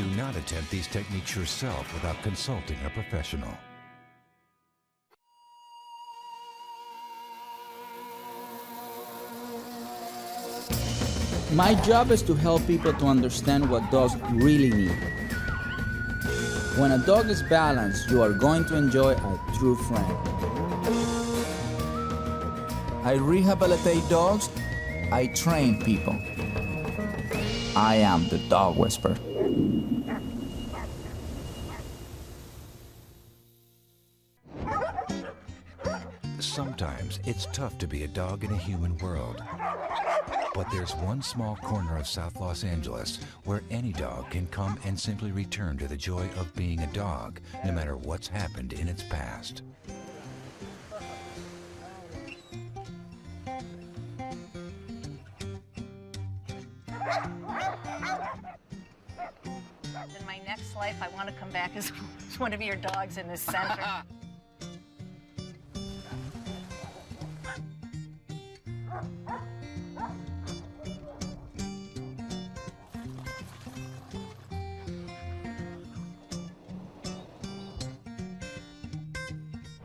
Do not attempt these techniques yourself without consulting a professional. My job is to help people to understand what dogs really need. When a dog is balanced, you are going to enjoy a true friend. I rehabilitate dogs, I train people. I am the dog whisperer. Sometimes it's tough to be a dog in a human world. But there's one small corner of South Los Angeles where any dog can come and simply return to the joy of being a dog, no matter what's happened in its past. In my next life, I want to come back as one of your dogs in this center.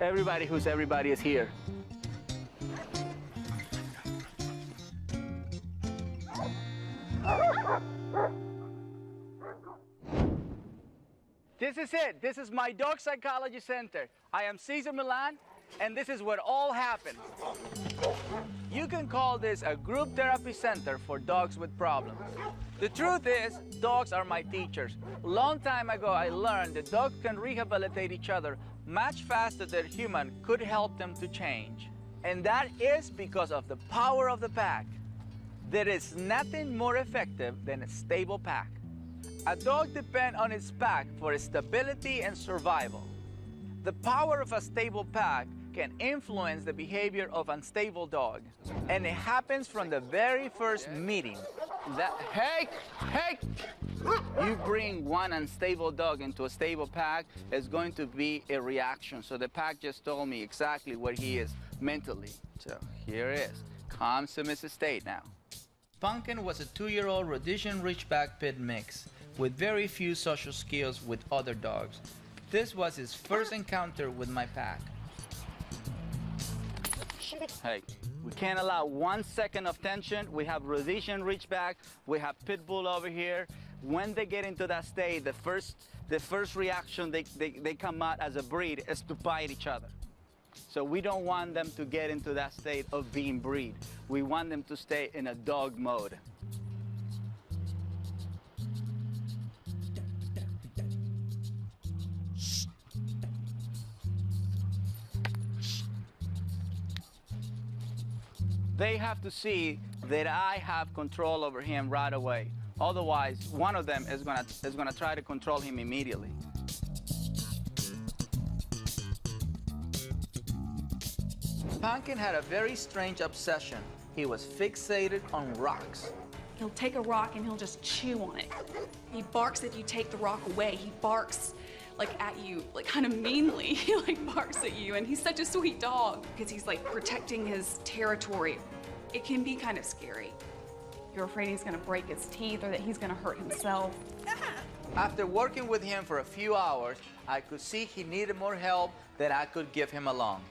Everybody who's everybody is here. This is it. This is my dog psychology center. I am Cesar Millan, and this is where all happens. You can call this a group therapy center for dogs with problems. The truth is, dogs are my teachers. A long time ago, I learned that dogs can rehabilitate each other much faster than human could help them to change. And that is because of the power of the pack. There is nothing more effective than a stable pack. A dog depends on its pack for its stability and survival. The power of a stable pack can influence the behavior of unstable dogs. And it happens from the very first meeting. Hey! You bring one unstable dog into a stable pack, it's going to be a reaction. So the pack just told me exactly where he is mentally. So here it is. Calm, submissive state now. Pumpkin was a 2-year-old Rhodesian Ridgeback Pit mix with very few social skills with other dogs. This was his first encounter with my pack. Hey, we can't allow 1 second of tension. We have Rhodesian Ridgeback, we have Pit Bull over here. When they get into that state, the first reaction they come out as a breed is to bite each other. So we don't want them to get into that state of being breed. We want them to stay in a dog mode. They have to see that I have control over him right away. Otherwise, one of them is gonna try to control him immediately. Pumpkin had a very strange obsession. He was fixated on rocks. He'll take a rock and he'll just chew on it. He barks if you take the rock away. He barks like at you, like kind of meanly. He like barks at you, and he's such a sweet dog because he's like protecting his territory. It can be kind of scary. You're afraid he's gonna break his teeth or that he's gonna hurt himself. After working with him for a few hours, I could see he needed more help than I could give him along.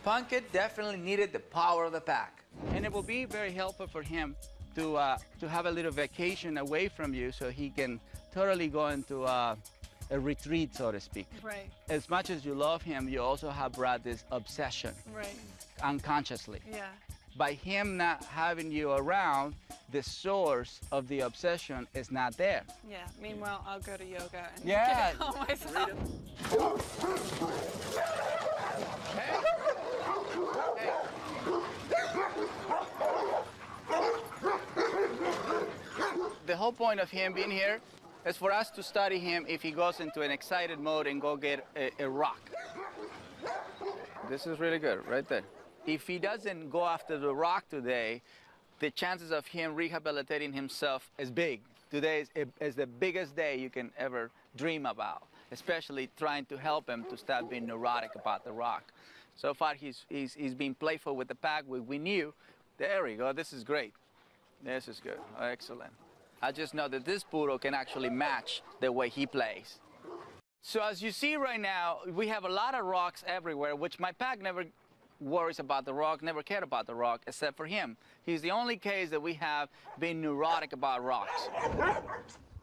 Pumpkin definitely needed the power of the pack. And it will be very helpful for him to have a little vacation away from you so he can totally go into a retreat, so to speak. Right. As much as you love him, you also have brought this obsession. Right. Unconsciously. Yeah. By him not having you around, the source of the obsession is not there. Yeah. Meanwhile, I'll go to yoga and Yeah. get it all myself. The whole point of him being here is for us to study him if he goes into an excited mode and go get a rock. This is really good, right there. If he doesn't go after the rock today, the chances of him rehabilitating himself is big. Today is the biggest day you can ever dream about, especially trying to help him to stop being neurotic about the rock. So far, he's been playful with the pack. We knew. There we go. This is great. This is good. Excellent. I just know that this poodle can actually match the way he plays. So as you see right now, we have a lot of rocks everywhere, which my pack never worries about the rock, never cared about the rock, except for him. He's the only case that we have been neurotic about rocks.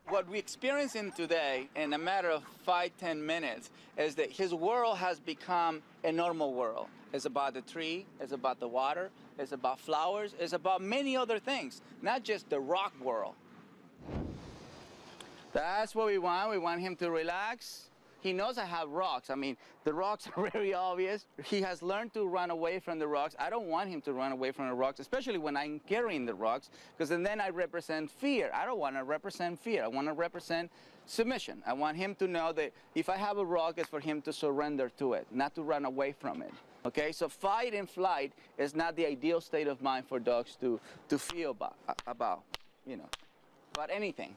What we're experiencing today, in a matter of 5-10 minutes, is that his world has become a normal world. It's about the tree, it's about the water, it's about flowers, it's about many other things, not just the rock world. That's what we want. We want him to relax. He knows I have rocks. I mean, the rocks are very obvious. He has learned to run away from the rocks. I don't want him to run away from the rocks, especially when I'm carrying the rocks, because then I represent fear. I don't want to represent fear. I want to represent submission. I want him to know that if I have a rock, it's for him to surrender to it, not to run away from it. Okay, so fight and flight is not the ideal state of mind for dogs to feel about, you know, about anything.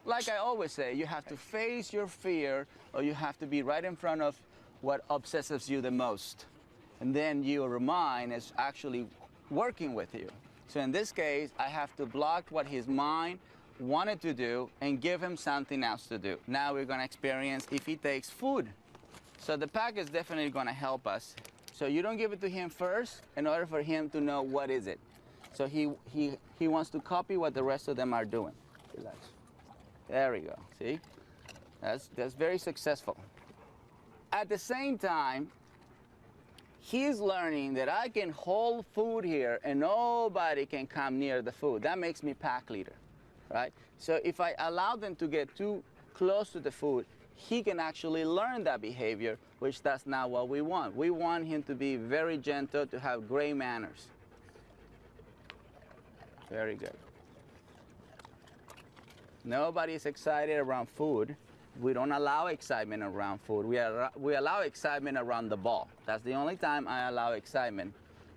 Like I always say, you have to face your fear, or you have to be right in front of what obsesses you the most. And then your mind is actually working with you. So in this case, I have to block what his mind wanted to do and give him something else to do. Now we're going to experience if he takes food. So the pack is definitely going to help us. So you don't give it to him first in order for him to know what is it. So he wants to copy what the rest of them are doing. Relax. There we go, see? That's very successful. At the same time, he's learning that I can hold food here and nobody can come near the food. That makes me pack leader, right? So if I allow them to get too close to the food, he can actually learn that behavior, which that's not what we want. We want him to be very gentle, to have great manners. Very good. Nobody is excited around food. We don't allow excitement around food. We allow excitement around the ball. That's the only time I allow excitement.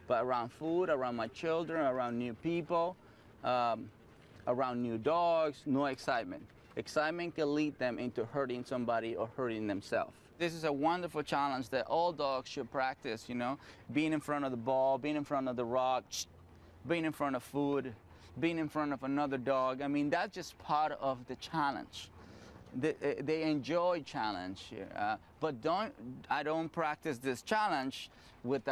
But around food, around my children, around new people, around new dogs, no excitement. Excitement can lead them into hurting somebody or hurting themselves. This is a wonderful challenge that all dogs should practice, you know, being in front of the ball, being in front of the rock, being in front of food, being in front of another dog. I mean, that's just part of the challenge. They enjoy challenge, but I don't practice this challenge with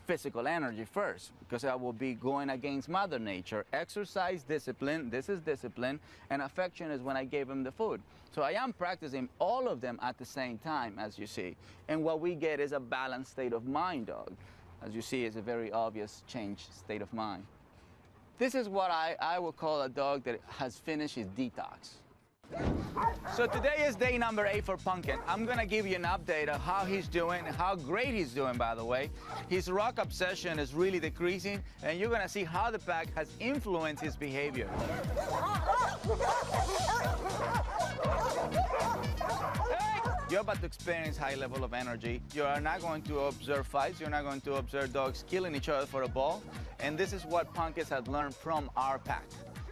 physical energy first, because I will be going against Mother Nature. Exercise, discipline, this is discipline, and affection is when I gave him the food. So I am practicing all of them at the same time, as you see. And what we get is a balanced state of mind dog. As you see, it's a very obvious change state of mind. This is what I would call a dog that has finished his detox. So today is day number 8 for Pumpkin. I'm gonna give you an update of how he's doing, how great he's doing, by the way. His rock obsession is really decreasing, and you're gonna see how the pack has influenced his behavior. You're about to experience high level of energy. You are not going to observe fights. You're not going to observe dogs killing each other for a ball. And this is what Pumpkins have learned from our pack.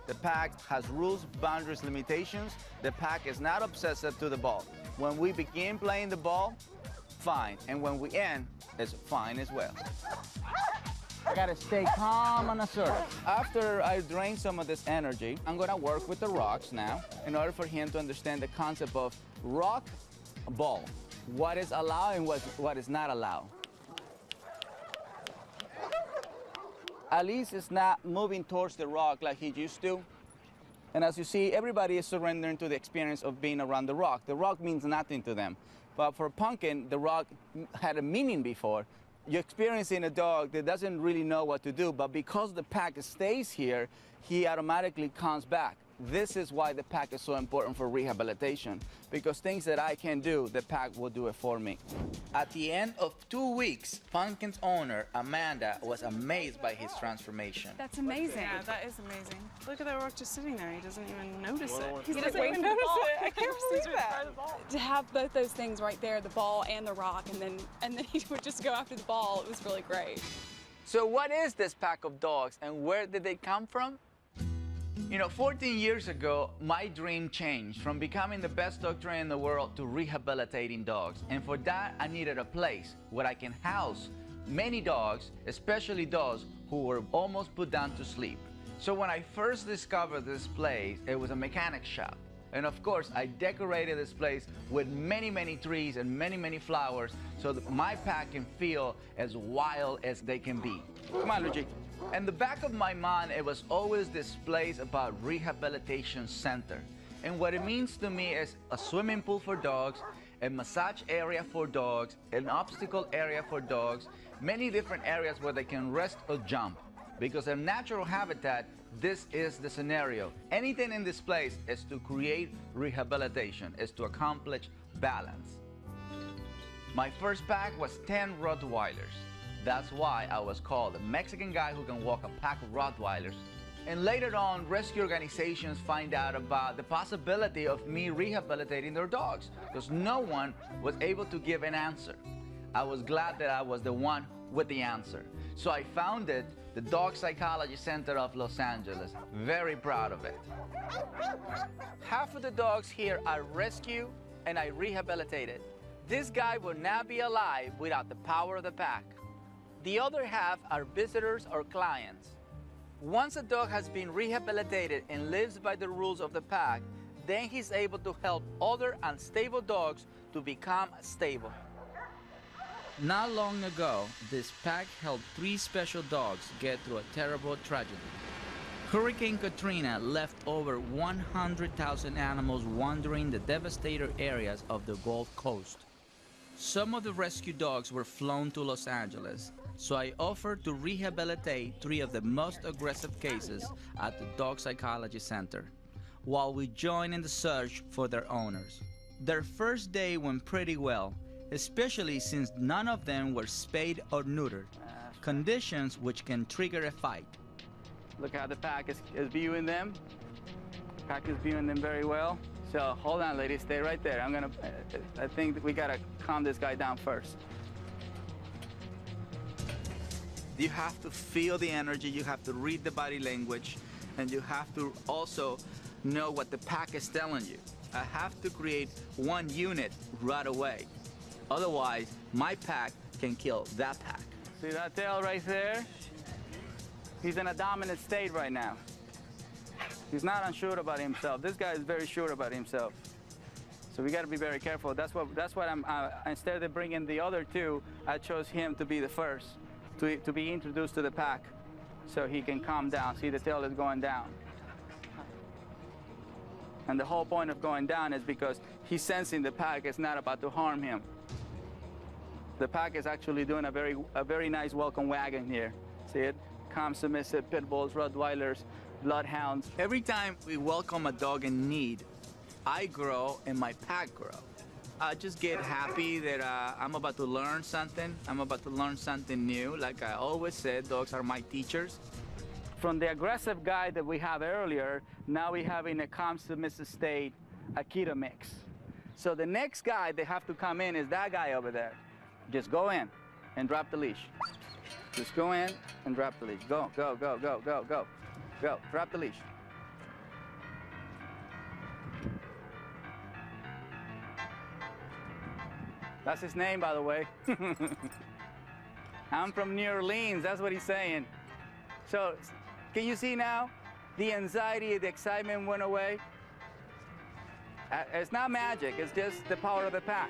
The pack has rules, boundaries, limitations. The pack is not obsessive to the ball. When we begin playing the ball, fine. And when we end, it's fine as well. I gotta stay calm and assertive. After I drain some of this energy, I'm gonna work with the rocks now in order for him to understand the concept of rock, ball. What is allowed and what is not allowed. At least it's not moving towards the rock like he used to. And as you see, everybody is surrendering to the experience of being around the rock. The rock means nothing to them. But for Pumpkin, the rock had a meaning before. You're experiencing a dog that doesn't really know what to do, but because the pack stays here, he automatically comes back. This is why the pack is so important for rehabilitation, because things that I can do, the pack will do it for me. At the end of 2 weeks, Pumpkin's owner, Amanda, was amazed by his transformation. That's amazing. Yeah, that is amazing. Look at that rock just sitting there. He doesn't even notice it. He He's doesn't like, even wait, notice it. I can't believe that. To have both those things right there, the ball and the rock, and then he would just go after the ball, it was really great. So what is this pack of dogs and where did they come from? You know, 14 years ago, my dream changed from becoming the best dog trainer in the world to rehabilitating dogs. And for that, I needed a place where I can house many dogs, especially those who were almost put down to sleep. So when I first discovered this place, it was a mechanic shop. And of course, I decorated this place with many, many trees and many, many flowers so that my pack can feel as wild as they can be. Come on, Luigi. In the back of my mind, it was always this place about rehabilitation center. And what it means to me is a swimming pool for dogs, a massage area for dogs, an obstacle area for dogs, many different areas where they can rest or jump. Because their natural habitat, this is the scenario. Anything in this place is to create rehabilitation, is to accomplish balance. My first pack was 10 Rottweilers. That's why I was called the Mexican guy who can walk a pack of Rottweilers. And later on, rescue organizations find out about the possibility of me rehabilitating their dogs, because no one was able to give an answer. I was glad that I was the one with the answer. So I founded the Dog Psychology Center of Los Angeles. Very proud of it. Half of the dogs here are rescued and I rehabilitated. This guy will not be alive without the power of the pack. The other half are visitors or clients. Once a dog has been rehabilitated and lives by the rules of the pack, then he's able to help other unstable dogs to become stable. Not long ago, this pack helped 3 special dogs get through a terrible tragedy. Hurricane Katrina left over 100,000 animals wandering the devastated areas of the Gulf Coast. Some of the rescue dogs were flown to Los Angeles, so I offered to rehabilitate 3 of the most aggressive cases at the Dog Psychology Center, while we joined in the search for their owners. Their first day went pretty well, especially since none of them were spayed or neutered, conditions which can trigger a fight. Look how the pack is viewing them. The pack is viewing them very well. So hold on, ladies, stay right there. I think that we gotta calm this guy down first. You have to feel the energy, you have to read the body language, and you have to also know what the pack is telling you. I have to create one unit right away. Otherwise, my pack can kill that pack. See that tail right there? He's in a dominant state right now. He's not unsure about himself. This guy is very sure about himself. So we got to be very careful. That's what I'm. Instead of bringing the other 2, I chose him to be the first, to be introduced to the pack, so he can calm down. See, the tail is going down. And the whole point of going down is because he's sensing the pack is not about to harm him. The pack is actually doing a very nice welcome wagon here. See it? Calm, submissive, pit bulls, Rottweilers, bloodhounds. Every time we welcome a dog in need, I grow and my pack grow. I just get happy that I'm about to learn something. I'm about to learn something new. Like I always said, dogs are my teachers. From the aggressive guy that we have earlier, now we have in a calm, submissive state, a keto mix. So the next guy they have to come in is that guy over there. Just go in and drop the leash. Just go in and drop the leash. Go, go, go, go, go, go. Go, drop the leash. That's his name, by the way. I'm from New Orleans, that's what he's saying. So, can you see now? The anxiety, the excitement went away. It's not magic, it's just the power of the pack.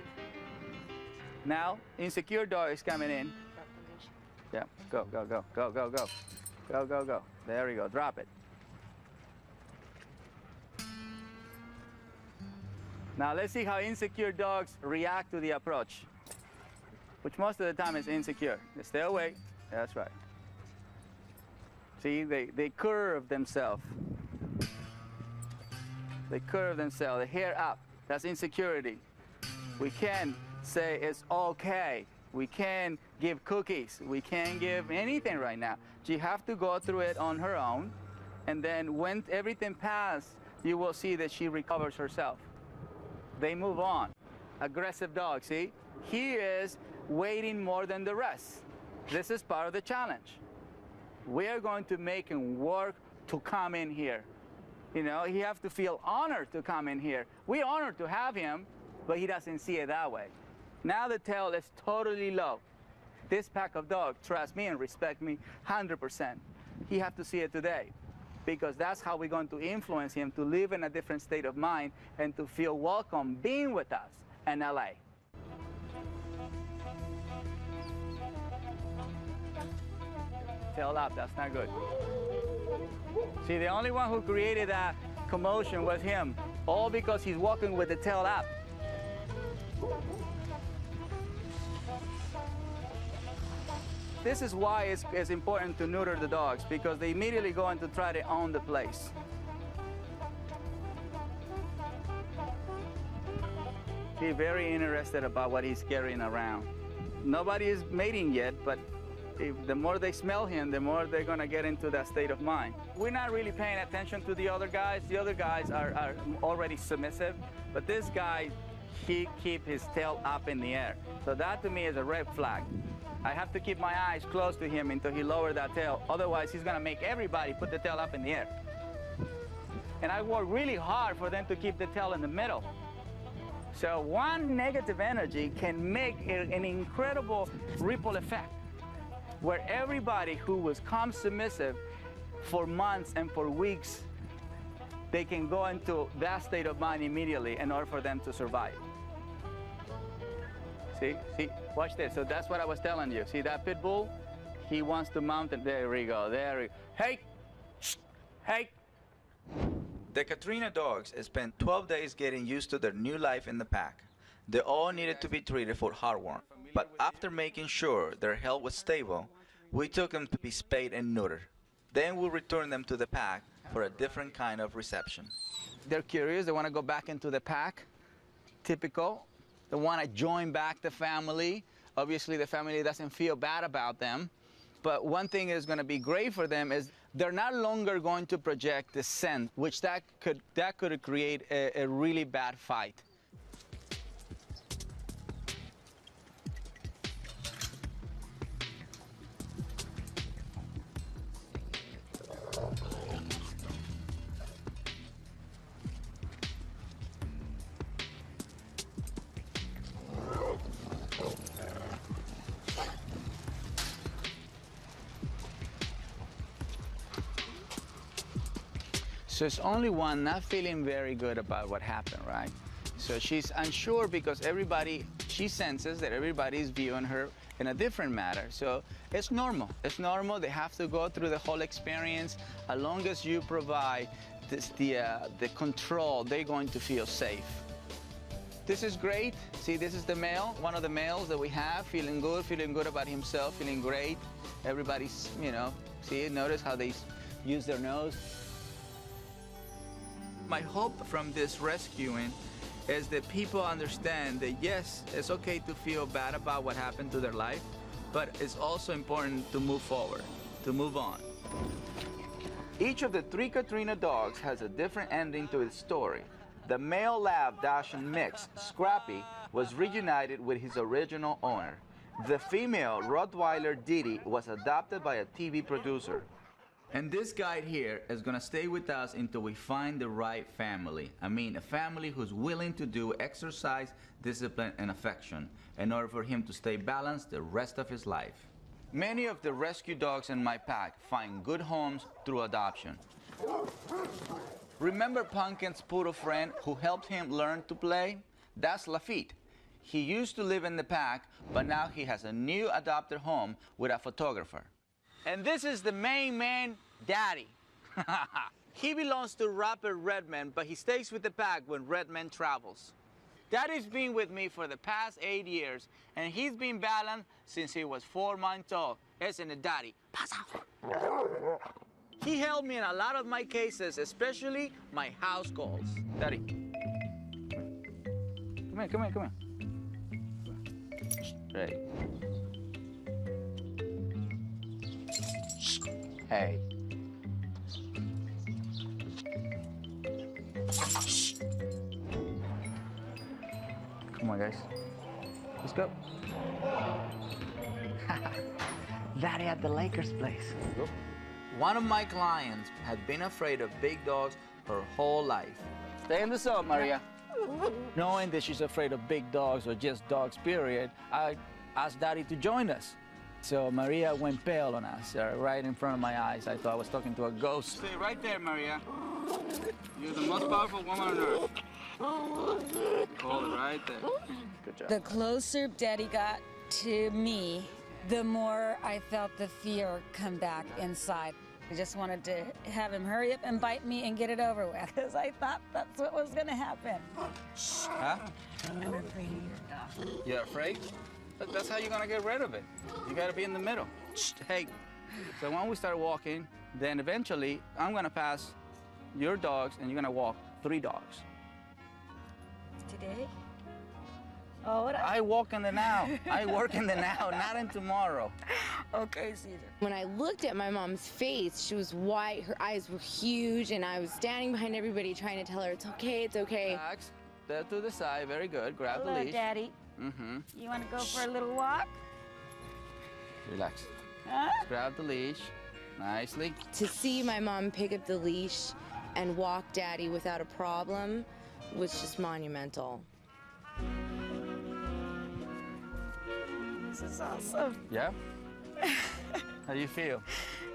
Now, insecure dog is coming in. Yeah, go, go, go, go, go, go. Go, go, go. There we go, drop it. Now let's see how insecure dogs react to the approach, which most of the time is insecure. They stay away, that's right. See, they curve themselves. They curve themselves, the hair up, that's insecurity. We can say it's okay. We can give cookies. We can't give anything right now. She have to go through it on her own. And then when everything passes, you will see that she recovers herself. They move on. Aggressive dog, see? He is waiting more than the rest. This is part of the challenge. We are going to make him work to come in here. You know, he have to feel honored to come in here. We're honored to have him, but he doesn't see it that way. Now the tail is totally low. This pack of dogs trust me and respect me 100%. He have to see it today, because that's how we're going to influence him to live in a different state of mind and to feel welcome being with us in LA. Tail up, that's not good. See, the only one who created that commotion was him, all because he's walking with the tail up. This is why it's important to neuter the dogs, because they immediately go in to try to own the place. He's very interested about what he's carrying around. Nobody is mating yet, but the more they smell him, the more they're gonna get into that state of mind. We're not really paying attention to the other guys. The other guys are already submissive, but this guy, he keep his tail up in the air. So that to me is a red flag. I have to keep my eyes close to him until he lowers that tail. Otherwise, he's gonna make everybody put the tail up in the air. And I work really hard for them to keep the tail in the middle. So one negative energy can make an incredible ripple effect, where everybody who was calm submissive for months and for weeks, they can go into that state of mind immediately in order for them to survive. See, watch this. So that's what I was telling you. See that pit bull? He wants to mount it. There we go, there we go. Hey, shh, hey. The Katrina dogs spent 12 days getting used to their new life in the pack. They all needed to be treated for heartworm, but after making sure their health was stable, we took them to be spayed and neutered. Then we returned them to the pack for a different kind of reception. They're curious, they want to go back into the pack, typical. They want to join back the family. Obviously, the family doesn't feel bad about them. But one thing is going to be great for them is they're not longer going to project the scent, which that could create a really bad fight. So it's only one not feeling very good about what happened, right? So she's unsure because she senses that everybody's viewing her in a different manner. So it's normal. It's normal. They have to go through the whole experience. As long as you provide the control, they're going to feel safe. This is great. See, this is the male, one of the males that we have, feeling good about himself, feeling great. Everybody's, see, notice how they use their nose. My hope from this rescuing is that people understand that yes, it's okay to feel bad about what happened to their life, but it's also important to move forward, to move on. Each of the 3 Katrina dogs has a different ending to its story. The male lab Dachshund mix, Scrappy, was reunited with his original owner. The female Rottweiler Didi was adopted by a TV producer. And this guide here is gonna stay with us until we find the right family. I mean, a family who's willing to do exercise, discipline, and affection in order for him to stay balanced the rest of his life. Many of the rescue dogs in my pack find good homes through adoption. Remember Pumpkin's poodle friend who helped him learn to play? That's Lafitte. He used to live in the pack, but now he has a new adopted home with a photographer. And this is the main man, Daddy. He belongs to rapper Redman, but he stays with the pack when Redman travels. Daddy's been with me for the past 8 years, and he's been balanced since he was 4 months old. Isn't it, Daddy? Pass out. He helped me in a lot of my cases, especially my house calls. Daddy. Come here. Ready. Hey. Come on, guys. Let's go. Daddy at the Lakers place. Go. One of my clients had been afraid of big dogs her whole life. Stay in the zone, Maria. Knowing that she's afraid of big dogs or just dogs, period, I asked Daddy to join us. So Maria went pale on us, right in front of my eyes. I thought I was talking to a ghost. Stay right there, Maria. You're the most powerful woman on earth. Hold it right there. Good job. The closer Daddy got to me, the more I felt the fear come back inside. I just wanted to have him hurry up and bite me and get it over with, because I thought that's what was going to happen. Huh? I'm afraid of your dog. You're afraid? That's how you're gonna get rid of it. You gotta be in the middle. Hey, so when we start walking, then eventually I'm gonna pass your dogs and you're gonna walk 3 dogs. Today? Oh, what? I walk in the now. I work in the now, not in tomorrow. Okay, Cesar. When I looked at my mom's face, she was white, her eyes were huge, and I was standing behind everybody trying to tell her, it's okay, it's okay. Relax. Step to the side, very good. Grab Hello, the leash. Daddy. Mm-hmm. You want to go for a little walk? Relax. Huh? Just grab the leash, nicely. To see my mom pick up the leash and walk Daddy without a problem was just monumental. This is awesome. Yeah? How do you feel?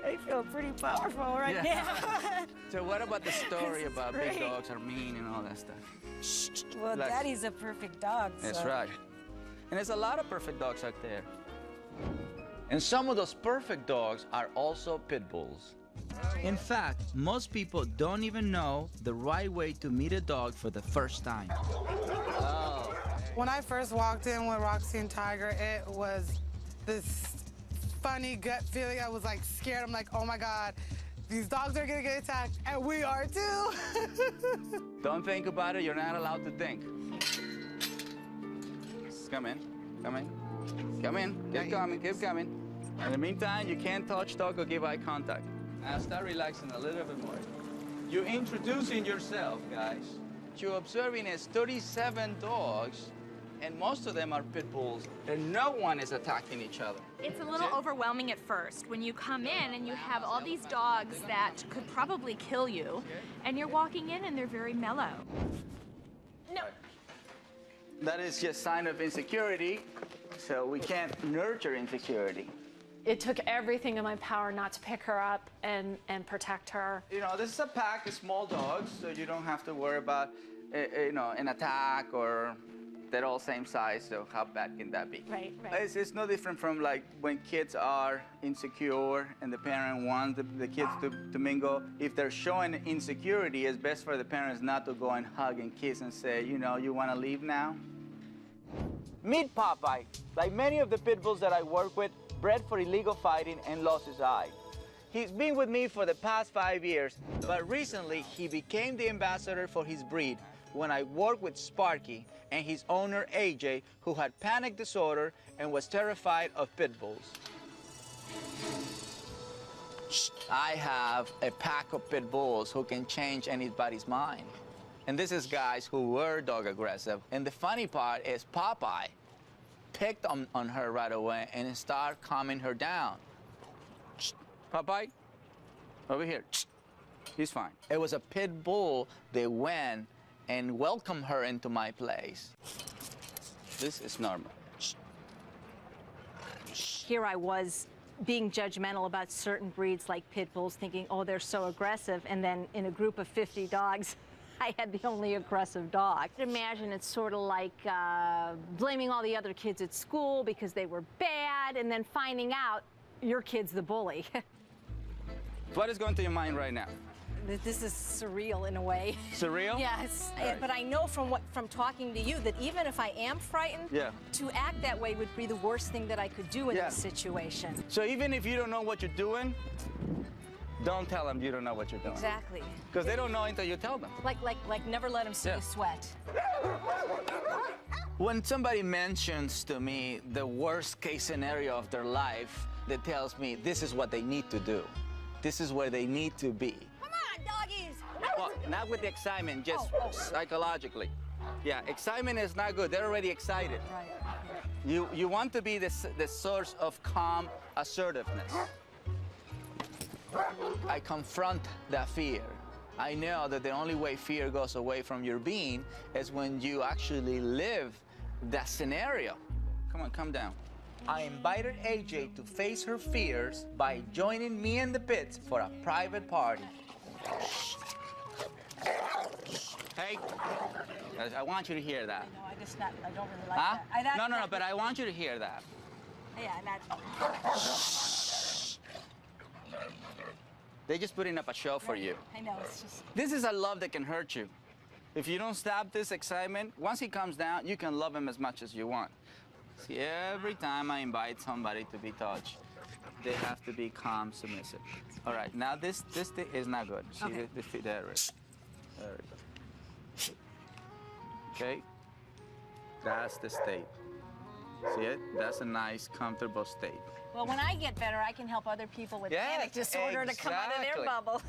I feel pretty powerful right now. So what about the story This is about great. big dogs are mean and all that stuff? Well, Relax. Daddy's a perfect dog. That's so. right. And there's a lot of perfect dogs out there. And some of those perfect dogs are also pit bulls. In fact, most people don't even know the right way to meet a dog for the first time. When I first walked in with Roxy and Tiger, it was this funny gut feeling. I was like scared. I'm like, oh my God, these dogs are gonna get attacked, and we are too. Don't think about it, you're not allowed to think. Come in, come in, come in, keep coming, keep coming. In the meantime, you can't touch dog or give eye contact. Now start relaxing a little bit more. You're introducing yourself, guys. What you're observing is 37 dogs, and most of them are pit bulls, and no one is attacking each other. It's a little overwhelming at first when you come in and you have all these dogs that could probably kill you, and you're walking in and they're very mellow. No. That is just sign of insecurity, so we can't nurture insecurity. It took everything in my power not to pick her up and protect her. You know, this is a pack of small dogs, so you don't have to worry about, you know, an attack, or they're all same size, so how bad can that be? Right. It's no different from like when kids are insecure and the parent wants the kids to mingle. If they're showing insecurity, it's best for the parents not to go and hug and kiss and say, you know, you want to leave now? Meet Popeye. Like many of the pit bulls that I work with, bred for illegal fighting and lost his eye. He's been with me for the past 5 years, but recently he became the ambassador for his breed when I worked with Sparky and his owner AJ, who had panic disorder and was terrified of pit bulls. I have a pack of pit bulls who can change anybody's mind. And this is guys who were dog aggressive. And the funny part is Popeye picked on her right away and started calming her down. Popeye, over here. He's fine. It was a pit bull that went and welcomed her into my place. This is normal. Here I was being judgmental about certain breeds like pit bulls, thinking, oh, they're so aggressive, and then in a group of 50 dogs, I had the only aggressive dog. Imagine it's sort of like blaming all the other kids at school because they were bad, and then finding out your kid's the bully. What is going through your mind right now? This is surreal in a way. Surreal? Yes, Right. but I know from talking to you that even if I am frightened, Yeah. to act that way would be the worst thing that I could do in Yeah. this situation. So even if you don't know what you're doing, don't tell them you don't know what you're doing. Exactly. Because they don't know until you tell them. Like never let them see you sweat. When somebody mentions to me the worst case scenario of their life, that tells me this is what they need to do. This is where they need to be. Come on, doggies! Well, not with the excitement, just psychologically. Yeah, excitement is not good. They're already excited. Right. You want to be the source of calm assertiveness. I confront that fear. I know that the only way fear goes away from your being is when you actually live that scenario. Come on, come down. I invited AJ to face her fears by joining me in the pits for a private party. Hey, I want you to hear that. No, I don't really like that. No, but I want you to hear that. Yeah, They're just putting up a show for you. I know, it's just... This is a love that can hurt you. If you don't stop this excitement, once he comes down, you can love him as much as you want. See, every time I invite somebody to be touched, they have to be calm, submissive. All right, now this thing is not good. See, Okay. there it is. There we go. Okay, that's the state. See it? That's a nice, comfortable state. Well, when I get better, I can help other people with panic disorder to come out of their exactly. bubble.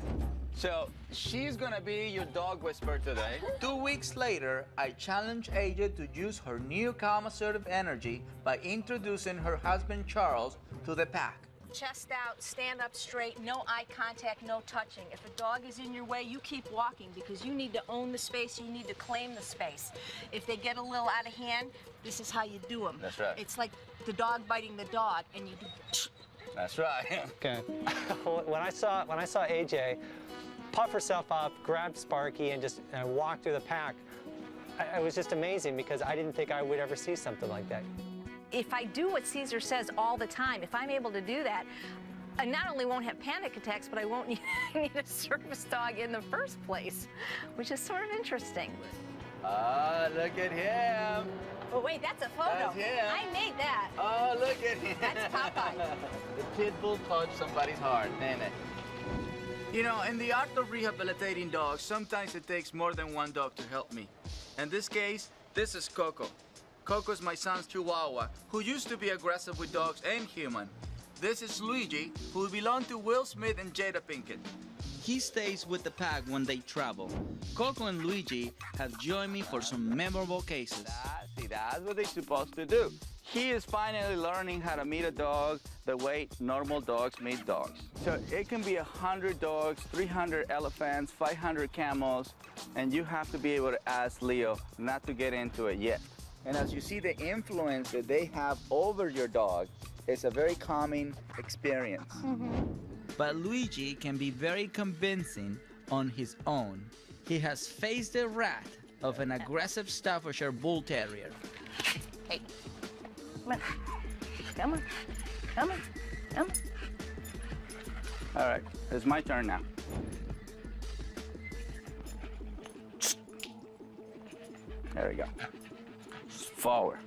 So she's gonna be your dog whisperer today. 2 weeks later, I challenged AJ to use her new calm assertive energy by introducing her husband Charles to the pack. Chest out, stand up straight, no eye contact, no touching. If a dog is in your way, you keep walking because you need to own the space, you need to claim the space. If they get a little out of hand, this is how you do them. That's right. It's like the dog biting the dog, and you do. That's right. Okay. When I saw AJ puff herself up, grab Sparky, and just walk through the pack, it was just amazing because I didn't think I would ever see something like that. If I do what Cesar says all the time, if I'm able to do that, I not only won't have panic attacks, but I won't need a service dog in the first place, which is sort of interesting. Ah, look at him. Oh, wait, that's a photo. That's him. I made that. Oh, look at him. That's Popeye. The pit bull touched somebody's heart, didn't it? You know, in the art of rehabilitating dogs, sometimes it takes more than one dog to help me. In this case, this is Coco. Coco's my son's Chihuahua, who used to be aggressive with dogs and human. This is Luigi, who belonged to Will Smith and Jada Pinkett. He stays with the pack when they travel. Coco and Luigi have joined me for some memorable cases. See, that's what they're supposed to do. He is finally learning how to meet a dog the way normal dogs meet dogs. So it can be 100 dogs, 300 elephants, 500 camels, and you have to be able to ask Leo not to get into it yet. And as you see, the influence that they have over your dog is a very calming experience. But Luigi can be very convincing on his own. He has faced the wrath of an aggressive Staffordshire Bull Terrier. Hey, come on. Come on. Come on. Come on. All right, it's my turn now. There we go. Forward.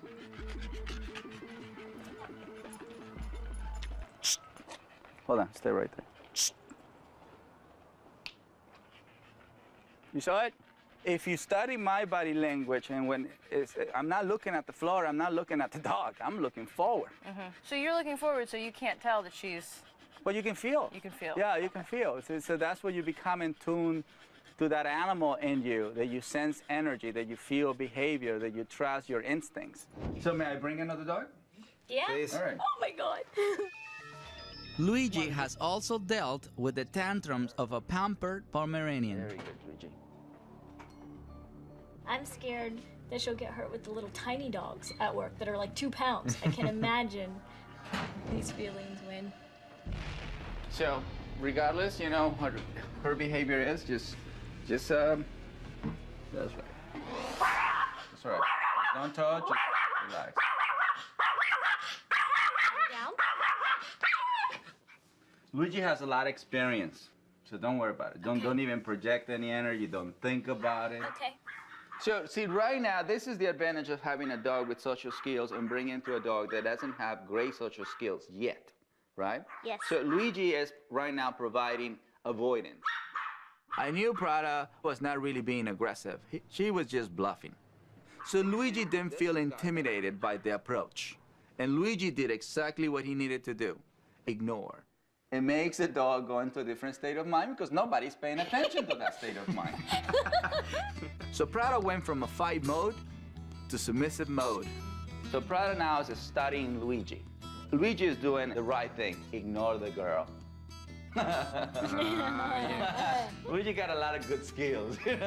Hold on, stay right there. You saw it? If you study my body language, and when I'm not looking at the floor, I'm not looking at the dog, I'm looking forward. So you're looking forward, so you can't tell that she's... But you can feel. You can feel. Yeah, you can feel. So that's where you become in tune to that animal in you, that you sense energy, that you feel behavior, that you trust your instincts. So may I bring another dog? Yeah? Please. All right. Oh, my God. Luigi has also dealt with the tantrums of a pampered Pomeranian. Very good, Luigi. I'm scared that she'll get hurt with the little tiny dogs at work that are like 2 pounds. I can imagine these feelings when... So, regardless, you know, what her behavior is, just that's right. That's right. Don't touch, just relax. Down? Luigi has a lot of experience, so don't worry about it. Don't even project any energy, don't think about it. Okay. So, see, right now, this is the advantage of having a dog with social skills and bringing to a dog that doesn't have great social skills yet, right? Yes. So Luigi is right now providing avoidance. I knew Prada was not really being aggressive. She was just bluffing. So Luigi didn't feel intimidated by the approach. And Luigi did exactly what he needed to do, ignore. It makes the dog go into a different state of mind because nobody's paying attention to that state of mind. So Prada went from a fight mode to submissive mode. So Prada now is studying Luigi. Luigi is doing the right thing, ignore the girl. Luigi got a lot of good skills. It's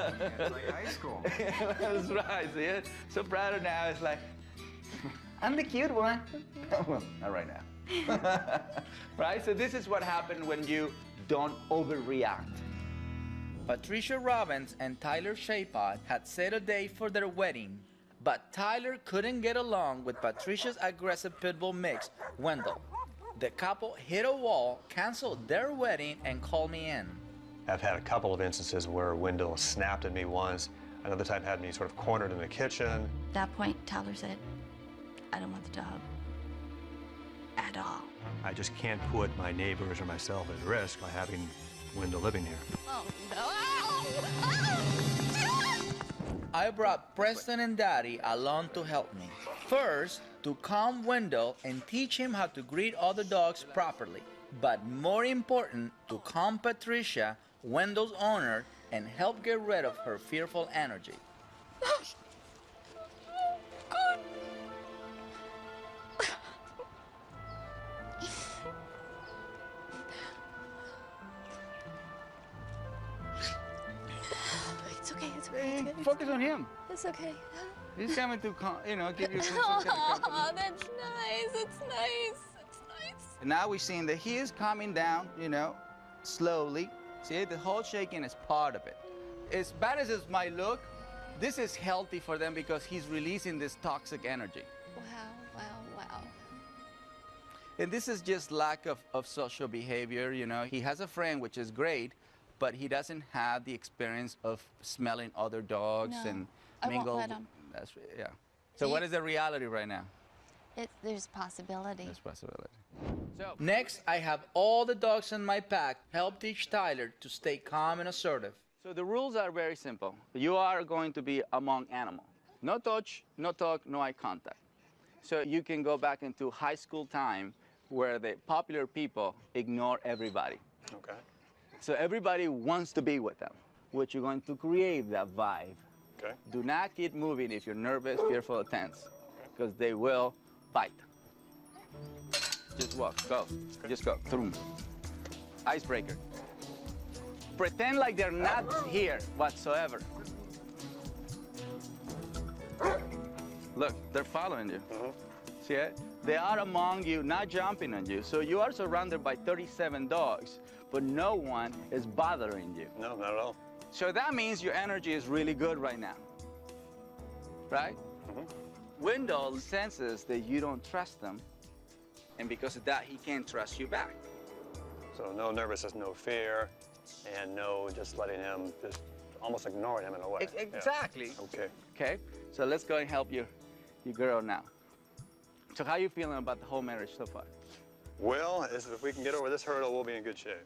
like high school. That's right, see it? So Prada now is like, I'm the cute one. Well, not right now. Right? So this is what happened when you don't overreact. Patricia Robbins and Tyler Shapot had set a date for their wedding, but Tyler couldn't get along with Patricia's aggressive pit bull mix, Wendell. The couple hit a wall, canceled their wedding, and called me in. I've had a couple of instances where Wendell snapped at me once. Another time had me sort of cornered in the kitchen. At that point, Tyler said, I don't want the dog at all. I just can't put my neighbors or myself at risk by having Wendell living here. Oh, no. I brought Preston and Daddy along to help me. First, to calm Wendell and teach him how to greet other dogs properly. But more important, to calm Patricia, Wendell's owner, and help get rid of her fearful energy. God. It's okay, it's okay. It's Focus on him. It's okay. He's coming to, give you some Oh, kind of company. that's nice. It's nice. It's nice. And now we're seeing that he is calming down, slowly. See, the whole shaking is part of it. As bad as it might look, this is healthy for them because he's releasing this toxic energy. Wow, wow, wow. And this is just lack of social behavior, He has a friend, which is great, but he doesn't have the experience of smelling other dogs and I mingle. won't let him. Yeah. So what is the reality right now? There's possibility. There's possibility. So next, I have all the dogs in my pack help teach Tyler to stay calm and assertive. So the rules are very simple. You are going to be among animals. No touch, no talk, no eye contact. So you can go back into high school time where the popular people ignore everybody. Okay. So everybody wants to be with them, which you're going to create that vibe. Okay. Do not keep moving if you're nervous, fearful, or tense, because they will bite. Just walk, go. Just go. Through. Icebreaker. Pretend like they're not here whatsoever. Look, they're following you. See it? They are among you, not jumping on you. So you are surrounded by 37 dogs, but no one is bothering you. No, not at all. So that means your energy is really good right now, right? Wendell senses that you don't trust him, and because of that, he can't trust you back. So no nervousness, no fear, and no just letting him, just almost ignoring him in a way. Exactly. Yeah. Okay. Okay, so let's go and help your girl now. So how are you feeling about the whole marriage so far? Well, if we can get over this hurdle, we'll be in good shape.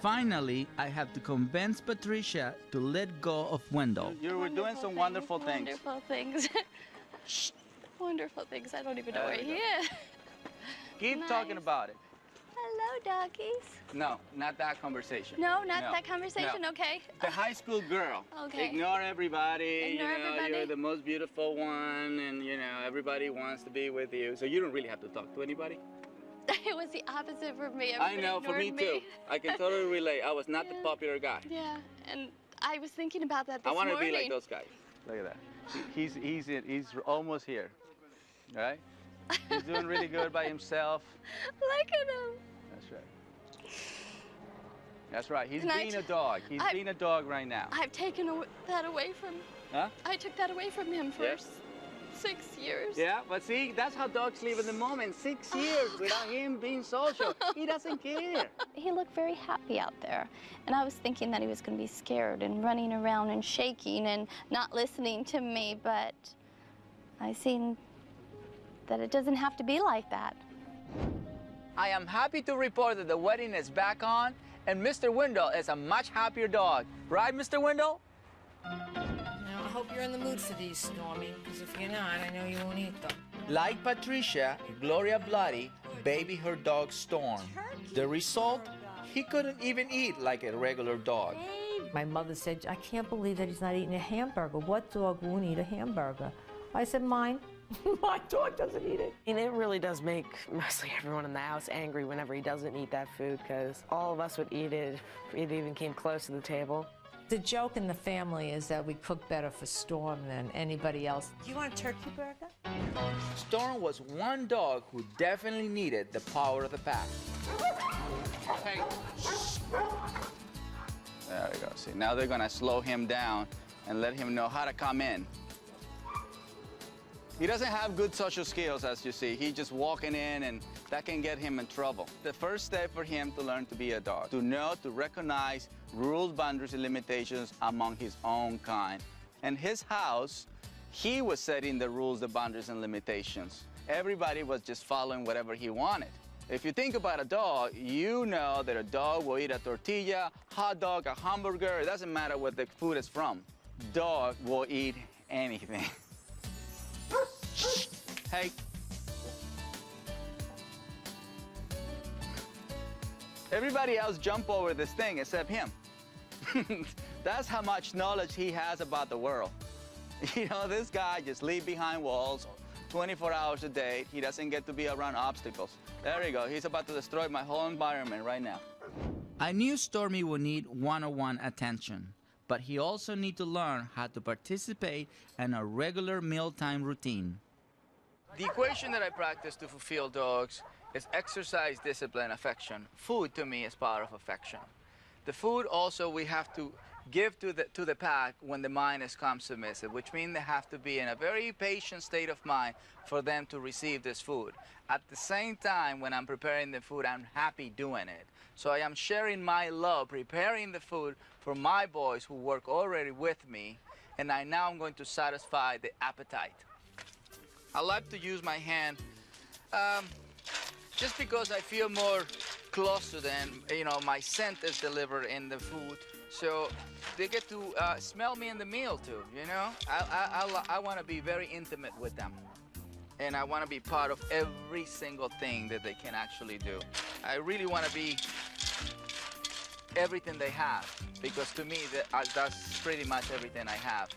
Finally, I have to convince Patricia to let go of Wendell. You were doing some wonderful things. Wonderful things. Wonderful things. I don't even know where he is. Keep talking about it. Hello, doggies. No, not that conversation. No, not that conversation. No. Okay. The high school girl. Okay. Ignore everybody. Ignore everybody. You're the most beautiful one, and everybody wants to be with you. So you don't really have to talk to anybody. It was the opposite for me. I know, for me too. I can totally relate. I was not the popular guy. Yeah, and I was thinking about that this I want morning. to be like those guys. Look at that. He's almost here. All right? He's doing really good by himself. Look at him. That's right. That's right. He's being a dog. He's being a dog right now. I've taken that away from. Huh? I took that away from him for 6 years. Yeah, but see, that's how dogs live in the moment. 6 years without him being social. He doesn't care. He looked very happy out there. And I was thinking that he was going to be scared and running around and shaking and not listening to me, but I seen that it doesn't have to be like that. I am happy to report that the wedding is back on, and Mr. Wendell is a much happier dog. Right, Mr. Wendell? Now, I hope you're in the mood for these, Stormy, because if you're not, I know you won't eat them. Like Patricia, Gloria Bloody baby her dog Storm. The result? He couldn't even eat like a regular dog. My mother said, I can't believe that he's not eating a hamburger. What dog won't eat a hamburger? I said, mine. My dog doesn't eat it. And it really does make mostly everyone in the house angry whenever he doesn't eat that food, because all of us would eat it if it even came close to the table. The joke in the family is that we cook better for Storm than anybody else. Do you want a turkey burger? Storm was one dog who definitely needed the power of the pack. Hey. There we go. See, now they're gonna slow him down and let him know how to come in. He doesn't have good social skills, as you see. He's just walking in, and that can get him in trouble. The first step for him to learn to be a dog, to know, to recognize rules, boundaries, and limitations among his own kind. In his house, he was setting the rules, the boundaries, and limitations. Everybody was just following whatever he wanted. If you think about a dog, you know that a dog will eat a tortilla, hot dog, a hamburger. It doesn't matter what the food is from. Dog will eat anything. Hey. Everybody else jump over this thing except him. That's how much knowledge he has about the world. You know, this guy just lives behind walls 24 hours a day. He doesn't get to be around obstacles. There you go. He's about to destroy my whole environment right now. I knew Stormy would need one-on-one attention, but he also needs to learn how to participate in a regular mealtime routine. The equation that I practice to fulfill dogs is exercise, discipline, affection. Food, to me, is part of affection. The food also we have to give to the pack when the mind is calm submissive, which means they have to be in a very patient state of mind for them to receive this food. At the same time, when I'm preparing the food, I'm happy doing it. So I am sharing my love, preparing the food for my boys who work already with me, and now I'm going to satisfy the appetite. I like to use my hand just because I feel more close to them. You know, my scent is delivered in the food, so they get to smell me in the meal too, you know? I want to be very intimate with them, and I want to be part of every single thing that they can actually do. I really want to be everything they have, because to me, that's pretty much everything I have.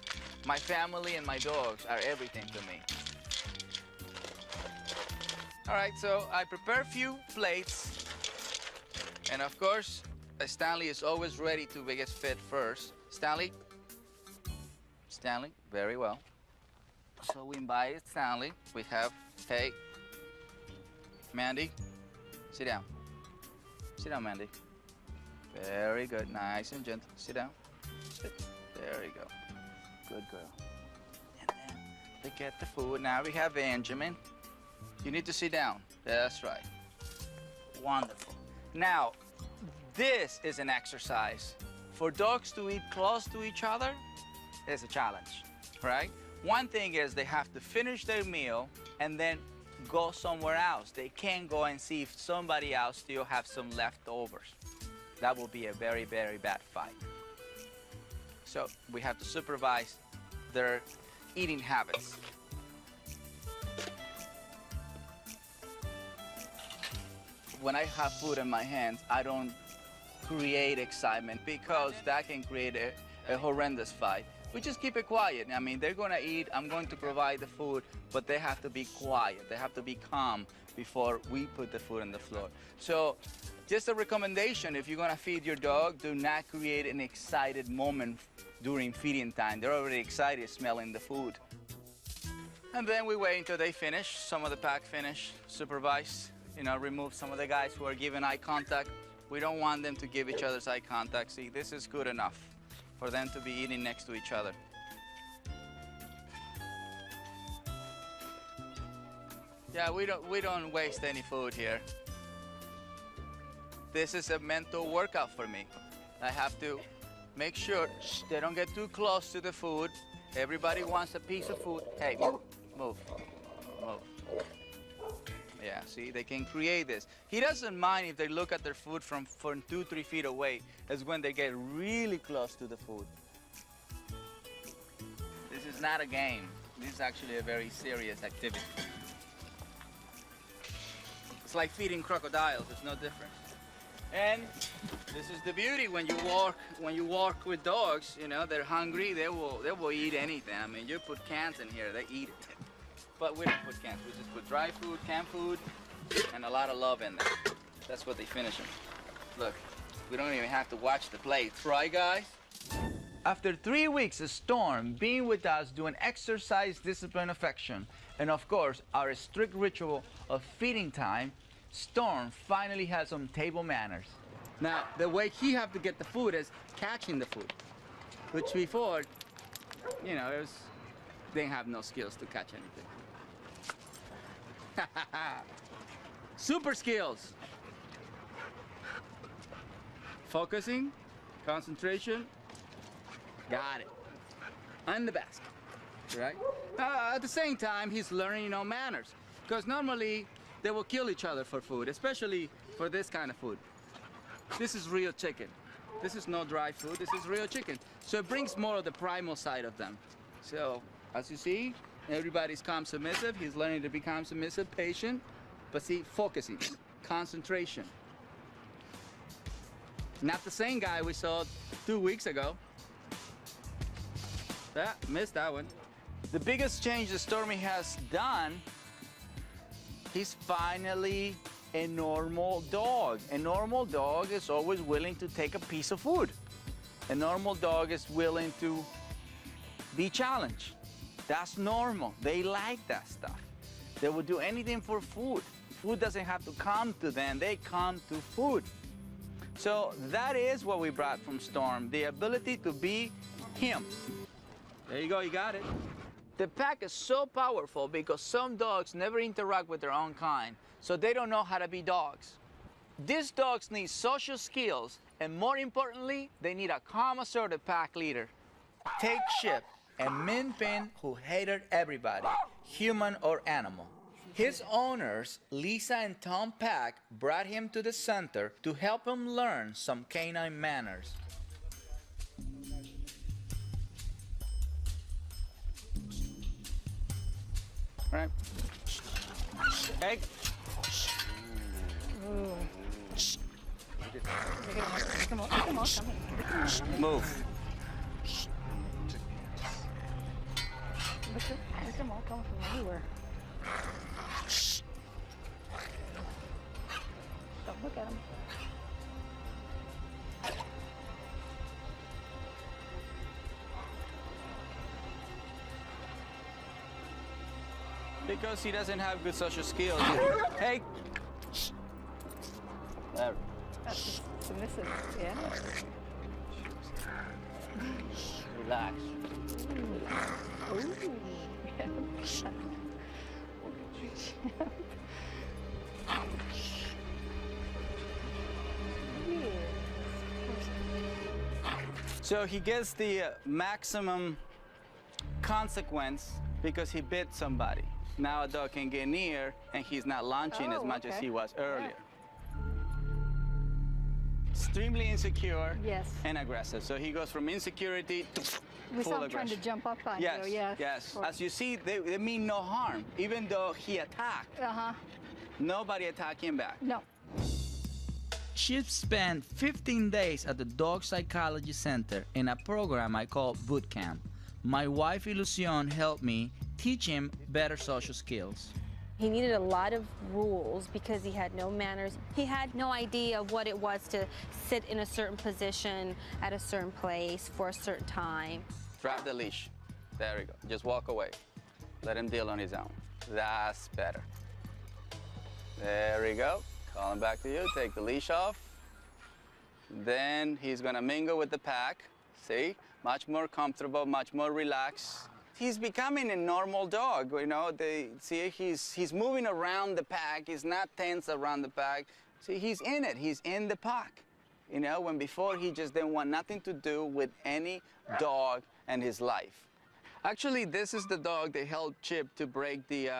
My family and my dogs are everything to me. All right, so I prepare a few plates, and of course, Stanley is always ready to get fed first. Stanley, very well. So we invited Stanley. We have, hey, Mandy, sit down. Sit down, Mandy. Very good, nice and gentle. Sit down. Sit. There you go. Good girl. And then they get the food. Now we have Benjamin. You need to sit down. That's right. Wonderful. Now, this is an exercise. For dogs to eat close to each other is a challenge, right? One thing is they have to finish their meal and then go somewhere else. They can't go and see if somebody else still have some leftovers. That will be a very, very bad fight. So we have to supervise their eating habits. When I have food in my hands, I don't create excitement, because that can create a horrendous fight. We just keep it quiet. I mean, they're gonna eat, I'm going to provide the food, but they have to be quiet. They have to be calm before we put the food on the floor. So just a recommendation, if you're gonna feed your dog, do not create an excited moment during feeding time. They're already excited smelling the food. And then we wait until they finish, some of the pack finish, supervise, you know, remove some of the guys who are giving eye contact. We don't want them to give each other's eye contact. See, this is good enough for them to be eating next to each other. Yeah, we don't waste any food here. This is a mental workout for me. I have to make sure they don't get too close to the food. Everybody wants a piece of food. Hey, move, move, move. Yeah, see, they can create this. He doesn't mind if they look at their food from 2-3 feet away. It's when they get really close to the food. This is not a game. This is actually a very serious activity. It's like feeding crocodiles. It's no different. And this is the beauty when you walk with dogs. You know, they're hungry. They will eat anything. I mean, you put cans in here, they eat it. But we don't put cans. We just put dry food, canned food, and a lot of love in there. That's what they finish them. Look, we don't even have to watch the plates, right, guys? After 3 weeks of Storm being with us doing exercise, discipline, affection, and of course our strict ritual of feeding time, Storm finally has some table manners. Now, the way he have to get the food is catching the food, which before, you know, they didn't have no skills to catch anything. Super skills. Focusing, concentration, got it. And the basket, right? At the same time, he's learning, you know, manners. Because normally, they will kill each other for food, especially for this kind of food. This is real chicken. This is no dry food, this is real chicken. So it brings more of the primal side of them. So, as you see, everybody's calm submissive. He's learning to become submissive, patient, but see, focusing, concentration. Not the same guy we saw 2 weeks ago. Missed that one. The biggest change that Stormy has done, he's finally a normal dog. A normal dog is always willing to take a piece of food. A normal dog is willing to be challenged. That's normal. They like that stuff. They will do anything for food. Food doesn't have to come to them, they come to food. So that is what we brought from Storm, the ability to be him. There you go, you got it. The pack is so powerful because some dogs never interact with their own kind, so they don't know how to be dogs. These dogs need social skills, and more importantly, they need a calm, assertive pack leader. Take Chip, a min pin who hated everybody, human or animal. His owners, Lisa and Tom Pack, brought him to the center to help him learn some canine manners. All right. Hey. Move. Look them all coming from everywhere. Don't look at them. Because he doesn't have good social skills. Hey. There. That's submissive, yeah. Relax. Ooh. So he gets the maximum consequence because he bit somebody. Now a dog can get near and he's not launching as much as he was earlier. Extremely insecure and aggressive. So he goes from insecurity to We full saw him trying aggression. to jump up on Yes, you, yes. yes. As you see, they mean no harm. Even though he attacked, nobody attacked him back. No. Chip spent 15 days at the Dog Psychology Center in a program I call Boot Camp. My wife, Ilusion, helped me teach him better social skills. He needed a lot of rules because he had no manners. He had no idea what it was to sit in a certain position at a certain place for a certain time. Drop the leash. There we go. Just walk away. Let him deal on his own. That's better. There we go. Call him back to you. Take the leash off. Then he's gonna mingle with the pack. See? Much more comfortable, much more relaxed. He's becoming a normal dog, you know. See, he's moving around the pack. He's not tense around the pack. See, he's in it. He's in the pack. You know, when before he just didn't want nothing to do with any dog and his life. Actually, this is the dog that helped Chip to break the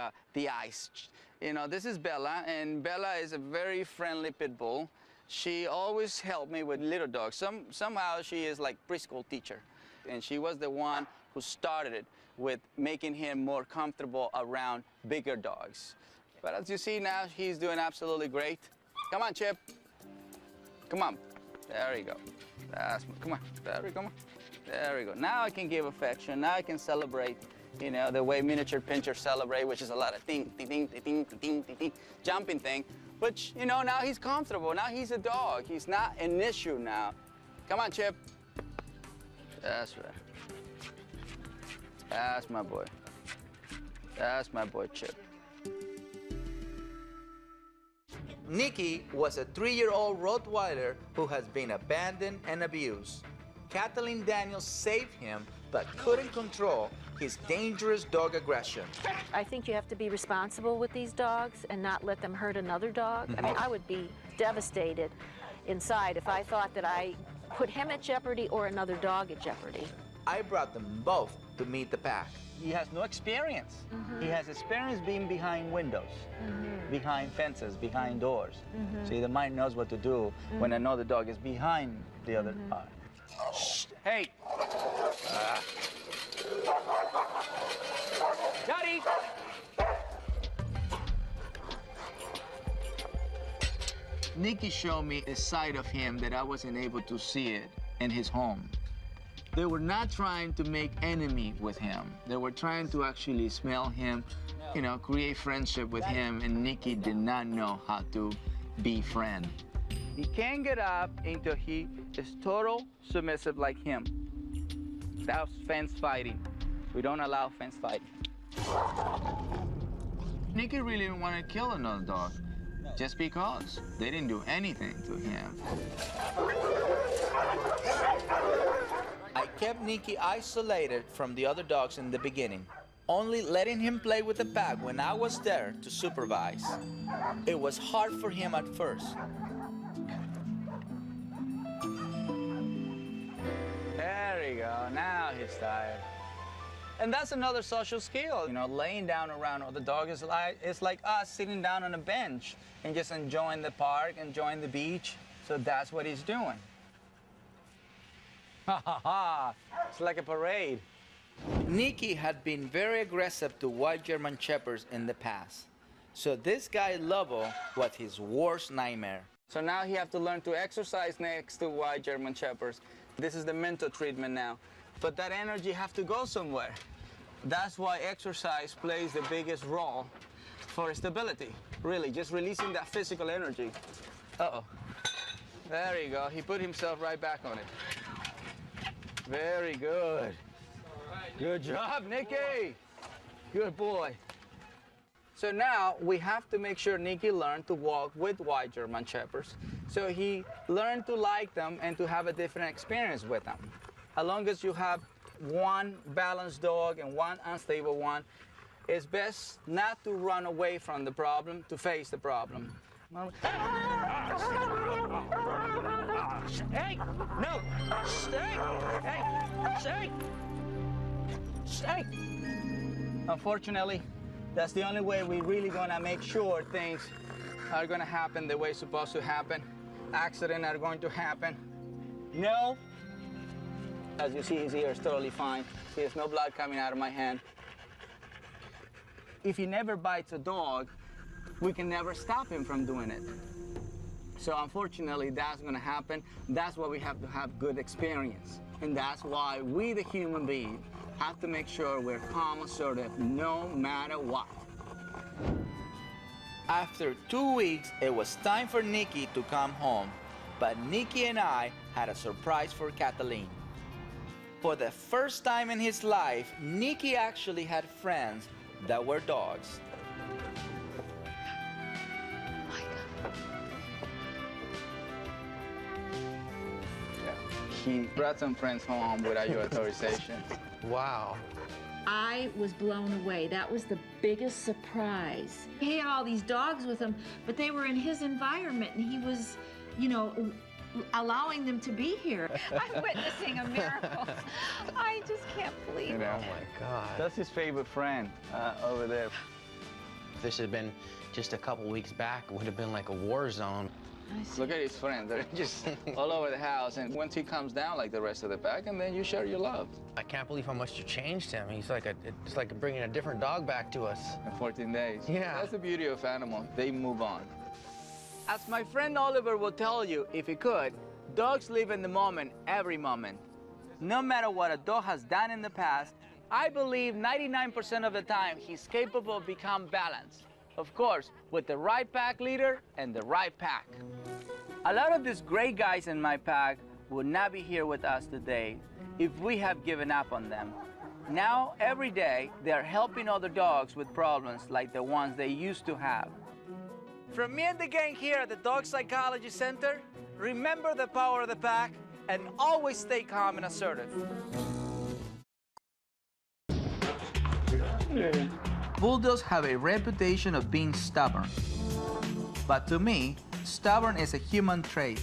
ice. You know, this is Bella, and Bella is a very friendly pit bull. She always helped me with little dogs. Somehow she is like preschool teacher, and she was the one who started it with making him more comfortable around bigger dogs. But as you see now, he's doing absolutely great. Come on, Chip. Come on. There you go. Come on. There we go. Come on. There we go. Now I can give affection. Now I can celebrate, you know, the way miniature pinchers celebrate, which is a lot of ting, ting, ting, ting, ting, ting, ting, jumping thing. Which, you know, now he's comfortable. Now he's a dog. He's not an issue now. Come on, Chip. That's right. That's my boy. That's my boy, Chip. Nikki was a 3-year-old Rottweiler who has been abandoned and abused. Kathleen Daniels saved him, but couldn't control his dangerous dog aggression. I think you have to be responsible with these dogs and not let them hurt another dog. I mean, I would be devastated inside if I thought that I put him at jeopardy or another dog at jeopardy. I brought them both to meet the pack. He has no experience. He has experience being behind windows, behind fences, behind doors. See, the mind knows what to do when another dog is behind the other dog. Shh, hey! Daddy! Nikki showed me a side of him that I wasn't able to see it in his home. They were not trying to make enemy with him. They were trying to actually smell him, you know, create friendship with him, and Nikki did not know how to befriend. He can't get up until he is total submissive like him. That's fence fighting. We don't allow fence fighting. Nikki really didn't want to kill another dog, just because they didn't do anything to him. I kept Nikki isolated from the other dogs in the beginning, only letting him play with the pack when I was there to supervise. It was hard for him at first. There you go, now he's tired. And that's another social skill, you know, laying down around other dogs it's like us sitting down on a bench and just enjoying the park, enjoying the beach. So that's what he's doing. Ha ha ha, it's like a parade. Nikki had been very aggressive to white German Shepherds in the past. So this guy Lobo was his worst nightmare. So now he has to learn to exercise next to white German Shepherds. This is the mental treatment now. But that energy has to go somewhere. That's why exercise plays the biggest role for stability. Really, just releasing that physical energy. Uh-oh. There you go. He put himself right back on it. Very good. Good job, Nikki. Good boy. So now we have to make sure Nikki learned to walk with white German Shepherds. So he learned to like them and to have a different experience with them. As long as you have one balanced dog and one unstable one, it's best not to run away from the problem, to face the problem. Hey, no, stay, hey, stay, stay. Unfortunately, that's the only way we're really gonna make sure things are gonna happen the way it's supposed to happen. Accidents are going to happen. No. As you see, his ear is totally fine. See, there's no blood coming out of my hand. If he never bites a dog, we can never stop him from doing it. So unfortunately, that's gonna happen. That's why we have to have good experience. And that's why we, the human being, have to make sure we're calm and assertive no matter what. After 2 weeks, it was time for Nikki to come home. But Nikki and I had a surprise for Kathleen. For the first time in his life, Nikki actually had friends that were dogs. He brought some friends home without your authorization. Wow. I was blown away. That was the biggest surprise. He had all these dogs with him, but they were in his environment, and he was, you know, allowing them to be here. I'm witnessing a miracle. I just can't believe it. Oh my God. That's his favorite friend over there. If this had been just a couple weeks back, it would have been like a war zone. Look at his friends. They're just all over the house. And once he comes down like the rest of the pack, and then you share your love. I can't believe how much you changed him. He's like it's like bringing a different dog back to us. In 14 days. Yeah. That's the beauty of animals. They move on. As my friend Oliver will tell you, if he could, dogs live in the moment, every moment. No matter what a dog has done in the past, I believe 99% of the time he's capable of becoming balanced. Of course, with the right pack leader and the right pack. A lot of these great guys in my pack would not be here with us today if we have given up on them. Now, every day, they are helping other dogs with problems like the ones they used to have. From me and the gang here at the Dog Psychology Center, remember the power of the pack and always stay calm and assertive. Bulldogs have a reputation of being stubborn. But to me, stubborn is a human trait.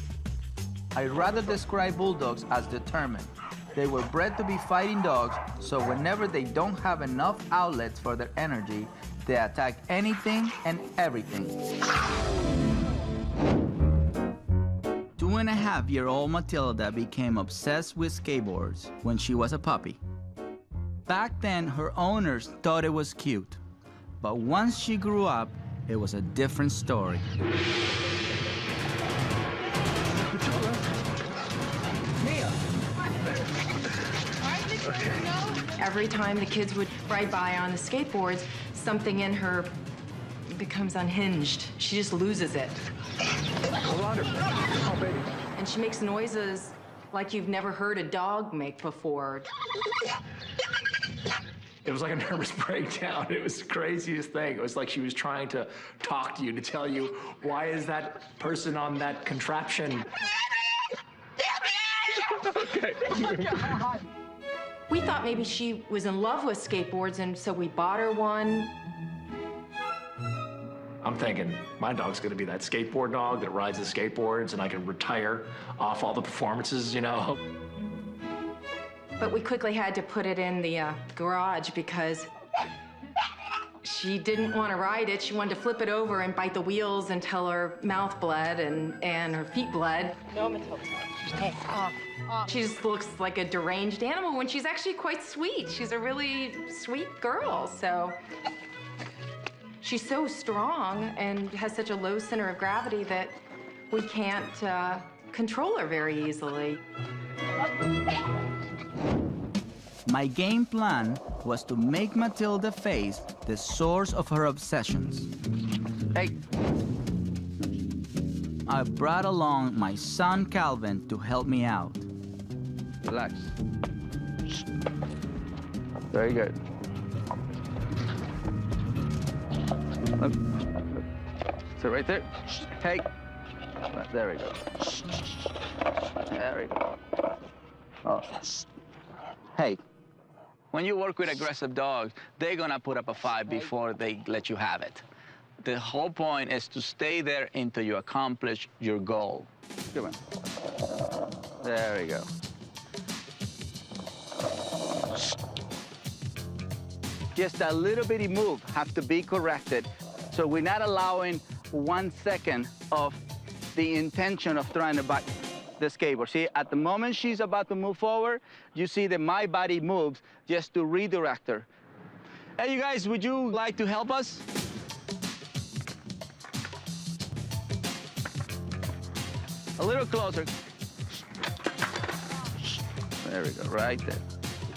I'd rather describe bulldogs as determined. They were bred to be fighting dogs, so whenever they don't have enough outlets for their energy, they attack anything and everything. 2.5-year-old Matilda became obsessed with skateboards when she was a puppy. Back then, her owners thought it was cute. But once she grew up, it was a different story. Every time the kids would ride by on the skateboards, something in her becomes unhinged. She just loses it. Oh, baby. And she makes noises like you've never heard a dog make before. It was like a nervous breakdown. It was the craziest thing. It was like she was trying to talk to you, to tell you, why is that person on that contraption? Okay. We thought maybe she was in love with skateboards, and so we bought her one. I'm thinking, my dog's gonna be that skateboard dog that rides the skateboards, and I can retire off all the performances, you know? But we quickly had to put it in the garage because she didn't want to ride it. She wanted to flip it over and bite the wheels until her mouth bled and her feet bled. No, Matilda. Hey, She just looks like a deranged animal when she's actually quite sweet. She's a really sweet girl, so. She's so strong and has such a low center of gravity that we can't control her very easily. My game plan was to make Matilda face the source of her obsessions. Hey. I brought along my son Calvin to help me out. Relax. Very good. Look. So right there. Hey. There we go. There we go. Oh. Hey. When you work with aggressive dogs, they're gonna put up a fight before they let you have it. The whole point is to stay there until you accomplish your goal. Come on. There we go. Just a little bitty move have to be corrected, so we're not allowing 1 second of the intention of trying to bite the skateboard. See, at the moment she's about to move forward, you see that my body moves just to redirect her. Hey, you guys, would you like to help us? A little closer. There we go, right there.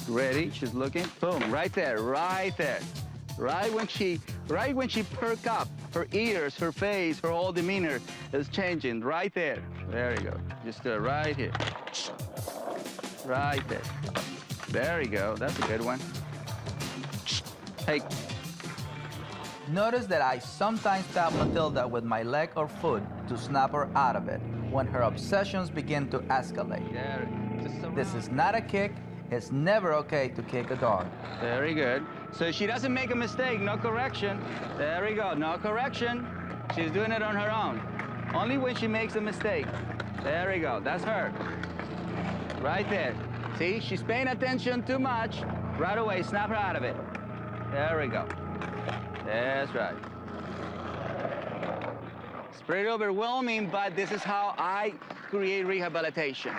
Ready, she's looking, boom, right there, right there. Right when she perk up, her ears, her face, her whole demeanor is changing, right there. There you go, just right here. Right there. There you go, that's a good one. Hey. Notice that I sometimes tap Matilda with my leg or foot to snap her out of it when her obsessions begin to escalate. This is not a kick. It's never okay to kick a dog. Very good. So she doesn't make a mistake, no correction. There we go, no correction. She's doing it on her own. Only when she makes a mistake. There we go, that's her. Right there. See, she's paying attention too much. Right away, snap her out of it. There we go. That's right. It's pretty overwhelming, but this is how I create rehabilitation.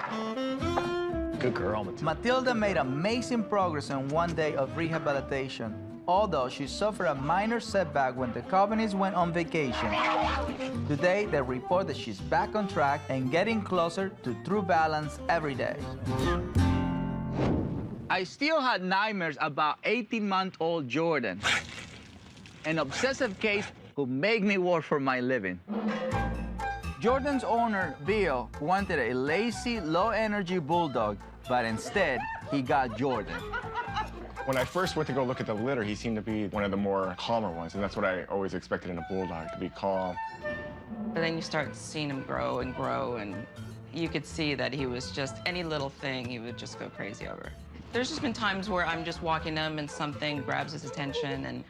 Good girl, Matilda made amazing progress in 1 day of rehabilitation, although she suffered a minor setback when the Covenants went on vacation. Today, they report that she's back on track and getting closer to true balance every day. I still had nightmares about 18-month-old Jordan, an obsessive case who made me work for my living. Jordan's owner, Bill, wanted a lazy, low-energy bulldog, but instead, he got Jordan. When I first went to go look at the litter, he seemed to be one of the more calmer ones, and that's what I always expected in a bulldog, to be calm. But then you start seeing him grow, and you could see that he was just, any little thing, he would just go crazy over. There's just been times where I'm just walking him and something grabs his attention, and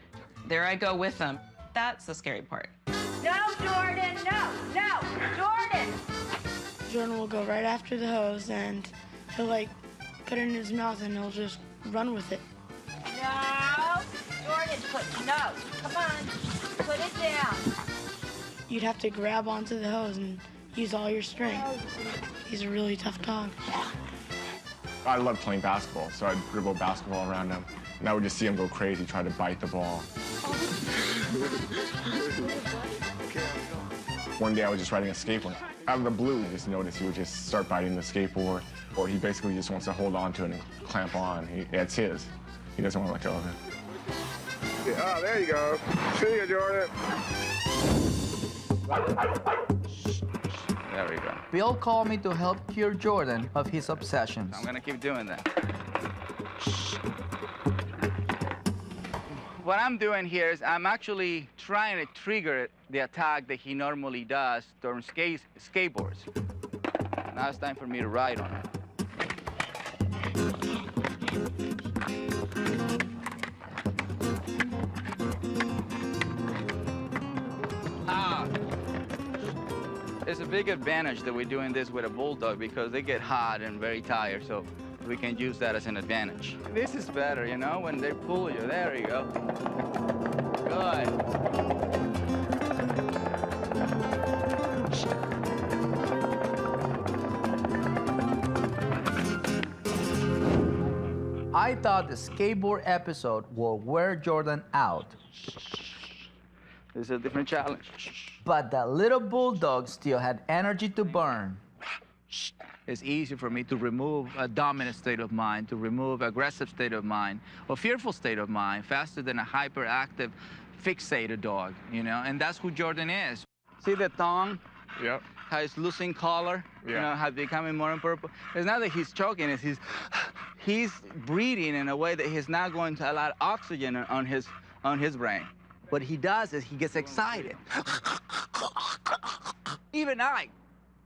there I go with him. That's the scary part. No, Jordan, no, Jordan! Jordan will go right after the hose, and he'll, like, put it in his mouth, and he'll just run with it. No, Jordan, no, come on, put it down. You'd have to grab onto the hose and use all your strength. He's a really tough dog. I loved playing basketball, so I'd dribble basketball around him, and I would just see him go crazy, try to bite the ball. One day I was just riding a skateboard. Out of the blue, I just noticed he would just start biting the skateboard, or he basically just wants to hold on to it and clamp on. It's his. He doesn't want to let go of it. Yeah, oh, there you go. See you, Jordan. There we go. Bill called me to help cure Jordan of his obsessions. I'm gonna keep doing that. What I'm doing here is I'm actually trying to trigger the attack that he normally does during skateboards. Now it's time for me to ride on it. It's a big advantage that we're doing this with a bulldog because they get hot and very tired, so we can use that as an advantage. This is better, you know, when they pull you. There you go. Good. I thought the skateboard episode will wear Jordan out. This is a different challenge. But that little bulldog still had energy to burn. It's easy for me to remove a dominant state of mind, to remove aggressive state of mind, or fearful state of mind faster than a hyperactive, fixated dog, you know? And that's who Jordan is. See the tongue? Yep. How it's losing color, you know, how it's becoming more purple. It's not that he's choking, it's he's breathing in a way that he's not going to allow oxygen on his brain. What he does is he gets excited. Even I,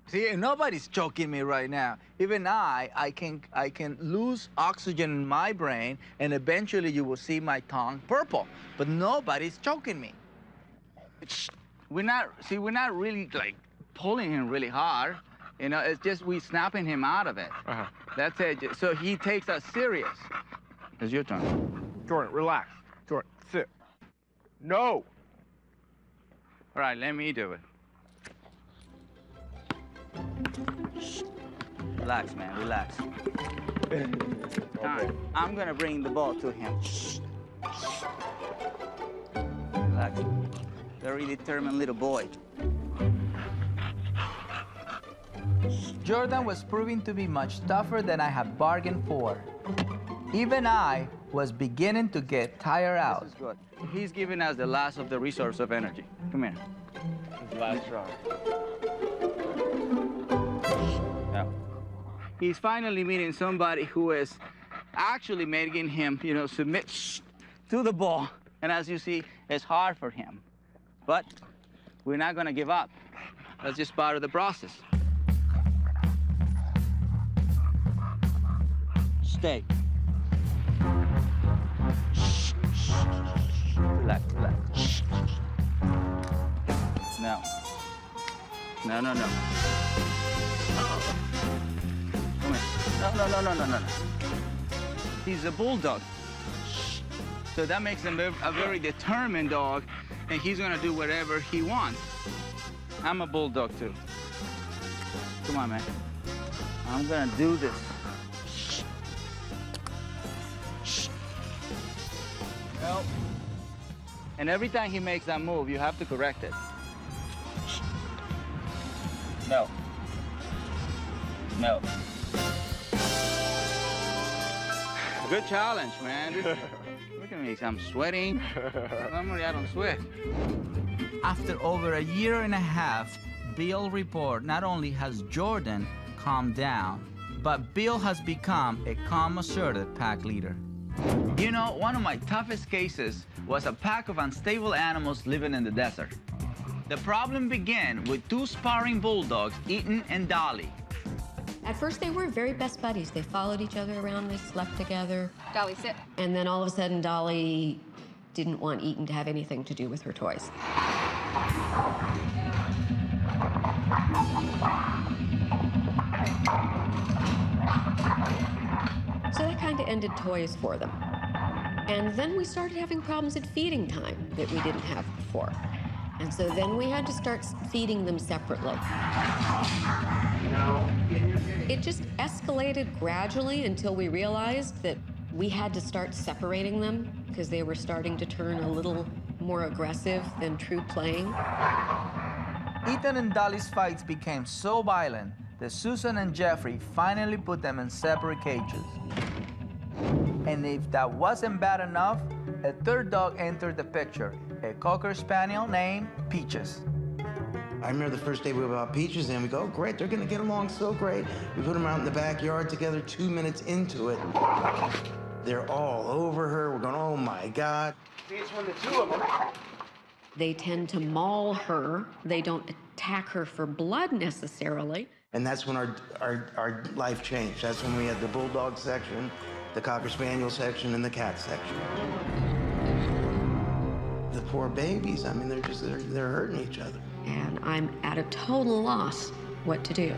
see, nobody's choking me right now. Even I can lose oxygen in my brain, and eventually you will see my tongue purple. But nobody's choking me. We're not really like pulling him really hard. You know, it's just we snapping him out of it. That's it. So he takes us serious. It's your turn. Jordan, relax. Jordan, sit. No. All right, let me do it. Relax, man, relax. Okay. I'm gonna bring the ball to him. Relax. Very determined little boy. Jordan was proving to be much tougher than I had bargained for. Even I was beginning to get tired out. This is good. He's giving us the last of the resource of energy. Come here. His last draw. Yeah. He's finally meeting somebody who is actually making him, you know, submit to the ball. And as you see, it's hard for him. But we're not gonna give up. That's just part of the process. Stay. Relax, relax. No. No, no, no. Come here. No, no, no, no, no, no. He's a bulldog. So that makes him a very determined dog, and he's gonna do whatever he wants. I'm a bulldog too. Come on, man. I'm gonna do this. Well, and every time he makes that move, you have to correct it. No. No. Good challenge, man. Look at me, I'm sweating. Normally I don't sweat. After over a year and a half, Bill report, not only has Jordan calmed down, but Bill has become a calm, assertive pack leader. You know, one of my toughest cases was a pack of unstable animals living in the desert. The problem began with two sparring bulldogs, Eaton and Dolly. At first, they were very best buddies. They followed each other around, they slept together. Dolly, sit. And then all of a sudden, Dolly didn't want Eaton to have anything to do with her toys. So that kind of ended toys for them. And then we started having problems at feeding time that we didn't have before. And so then we had to start feeding them separately. It just escalated gradually until we realized that we had to start separating them because they were starting to turn a little more aggressive than true playing. Ethan and Dolly's fights became so violent that Susan and Jeffrey finally put them in separate cages. And if that wasn't bad enough, a third dog entered the picture, a Cocker Spaniel named Peaches. I remember the first day we brought Peaches in, we go, oh, great, they're gonna get along so great. We put them out in the backyard together, 2 minutes into it. They're all over her, we're going, oh my God. See, it's when the two of them. They tend to maul her. They don't attack her for blood necessarily. And that's when our life changed. That's when we had the bulldog section, the Cocker Spaniel section, and the cat section. The poor babies, I mean, they're hurting each other. And I'm at a total loss what to do.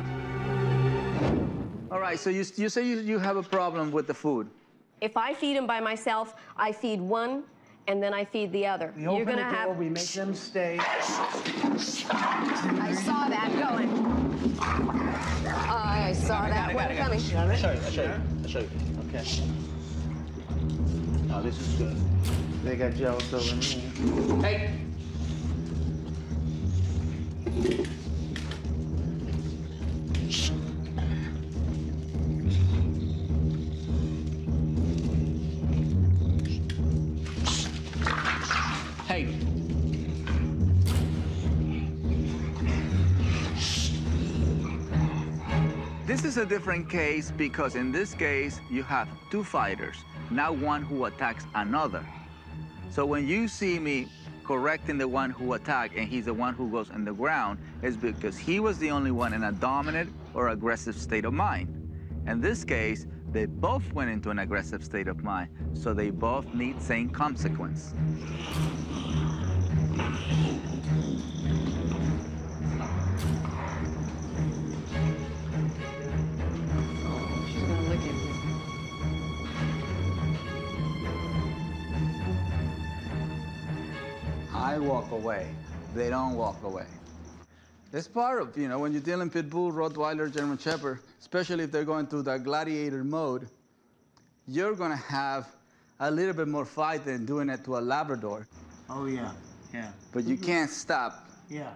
All right, so you say you have a problem with the food. If I feed them by myself, I feed one, and then I feed the other. We open the door, we make them stay. I saw that going. I saw that one coming. I'll show you. Okay. Oh, this is good. They got jealous over me. Hey! Hey! This is a different case because in this case, you have two fighters, not one who attacks another. So when you see me correcting the one who attacked and he's the one who goes on the ground, it's because he was the only one in a dominant or aggressive state of mind. In this case, they both went into an aggressive state of mind, so they both need same consequence. She's gonna lick him. I walk away. They don't walk away. It's part of, you know, when you're dealing pit bull, Rottweiler, German Shepherd, especially if they're going through that gladiator mode, you're gonna have a little bit more fight than doing it to a Labrador. Oh, yeah, yeah. But you can't stop. Yeah.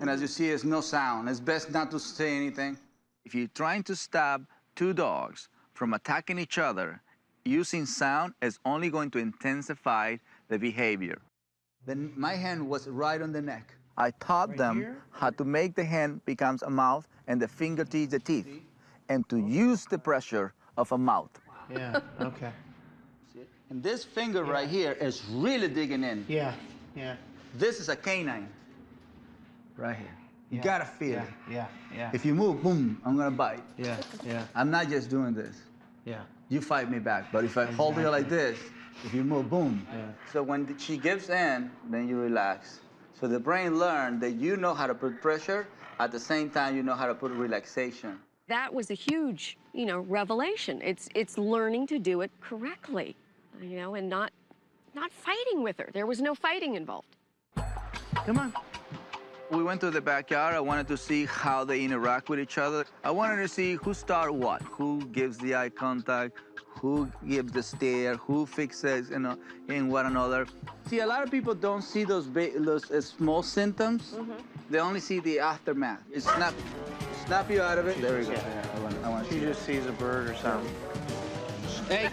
And as you see, there's no sound. It's best not to say anything. If you're trying to stop two dogs from attacking each other, using sound is only going to intensify the behavior. Then my hand was right on the neck. I taught them how to make the hand becomes a mouth and the fingertips the teeth, and to use the pressure of a mouth. Yeah, okay. And this finger right here is really digging in. Yeah, yeah. This is a canine right here. You gotta feel it. Yeah, yeah. If you move, boom, I'm gonna bite. Yeah, yeah. I'm not just doing this. Yeah. You fight me back, but if I hold you like this, if you move, boom. Yeah. So when she gives in, then you relax. So the brain learned that you know how to put pressure, at the same time you know how to put relaxation. That was a huge, you know, revelation. It's learning to do it correctly, you know, and not fighting with her. There was no fighting involved. Come on. We went to the backyard. I wanted to see how they interact with each other. I wanted to see who starts what, who gives the eye contact, who gives the stare, who fixes, you know, in one another. See, a lot of people don't see those small symptoms. They only see the aftermath. It's snap you out of it. There we go. Yeah, I want She just sees a bird or something. Hey.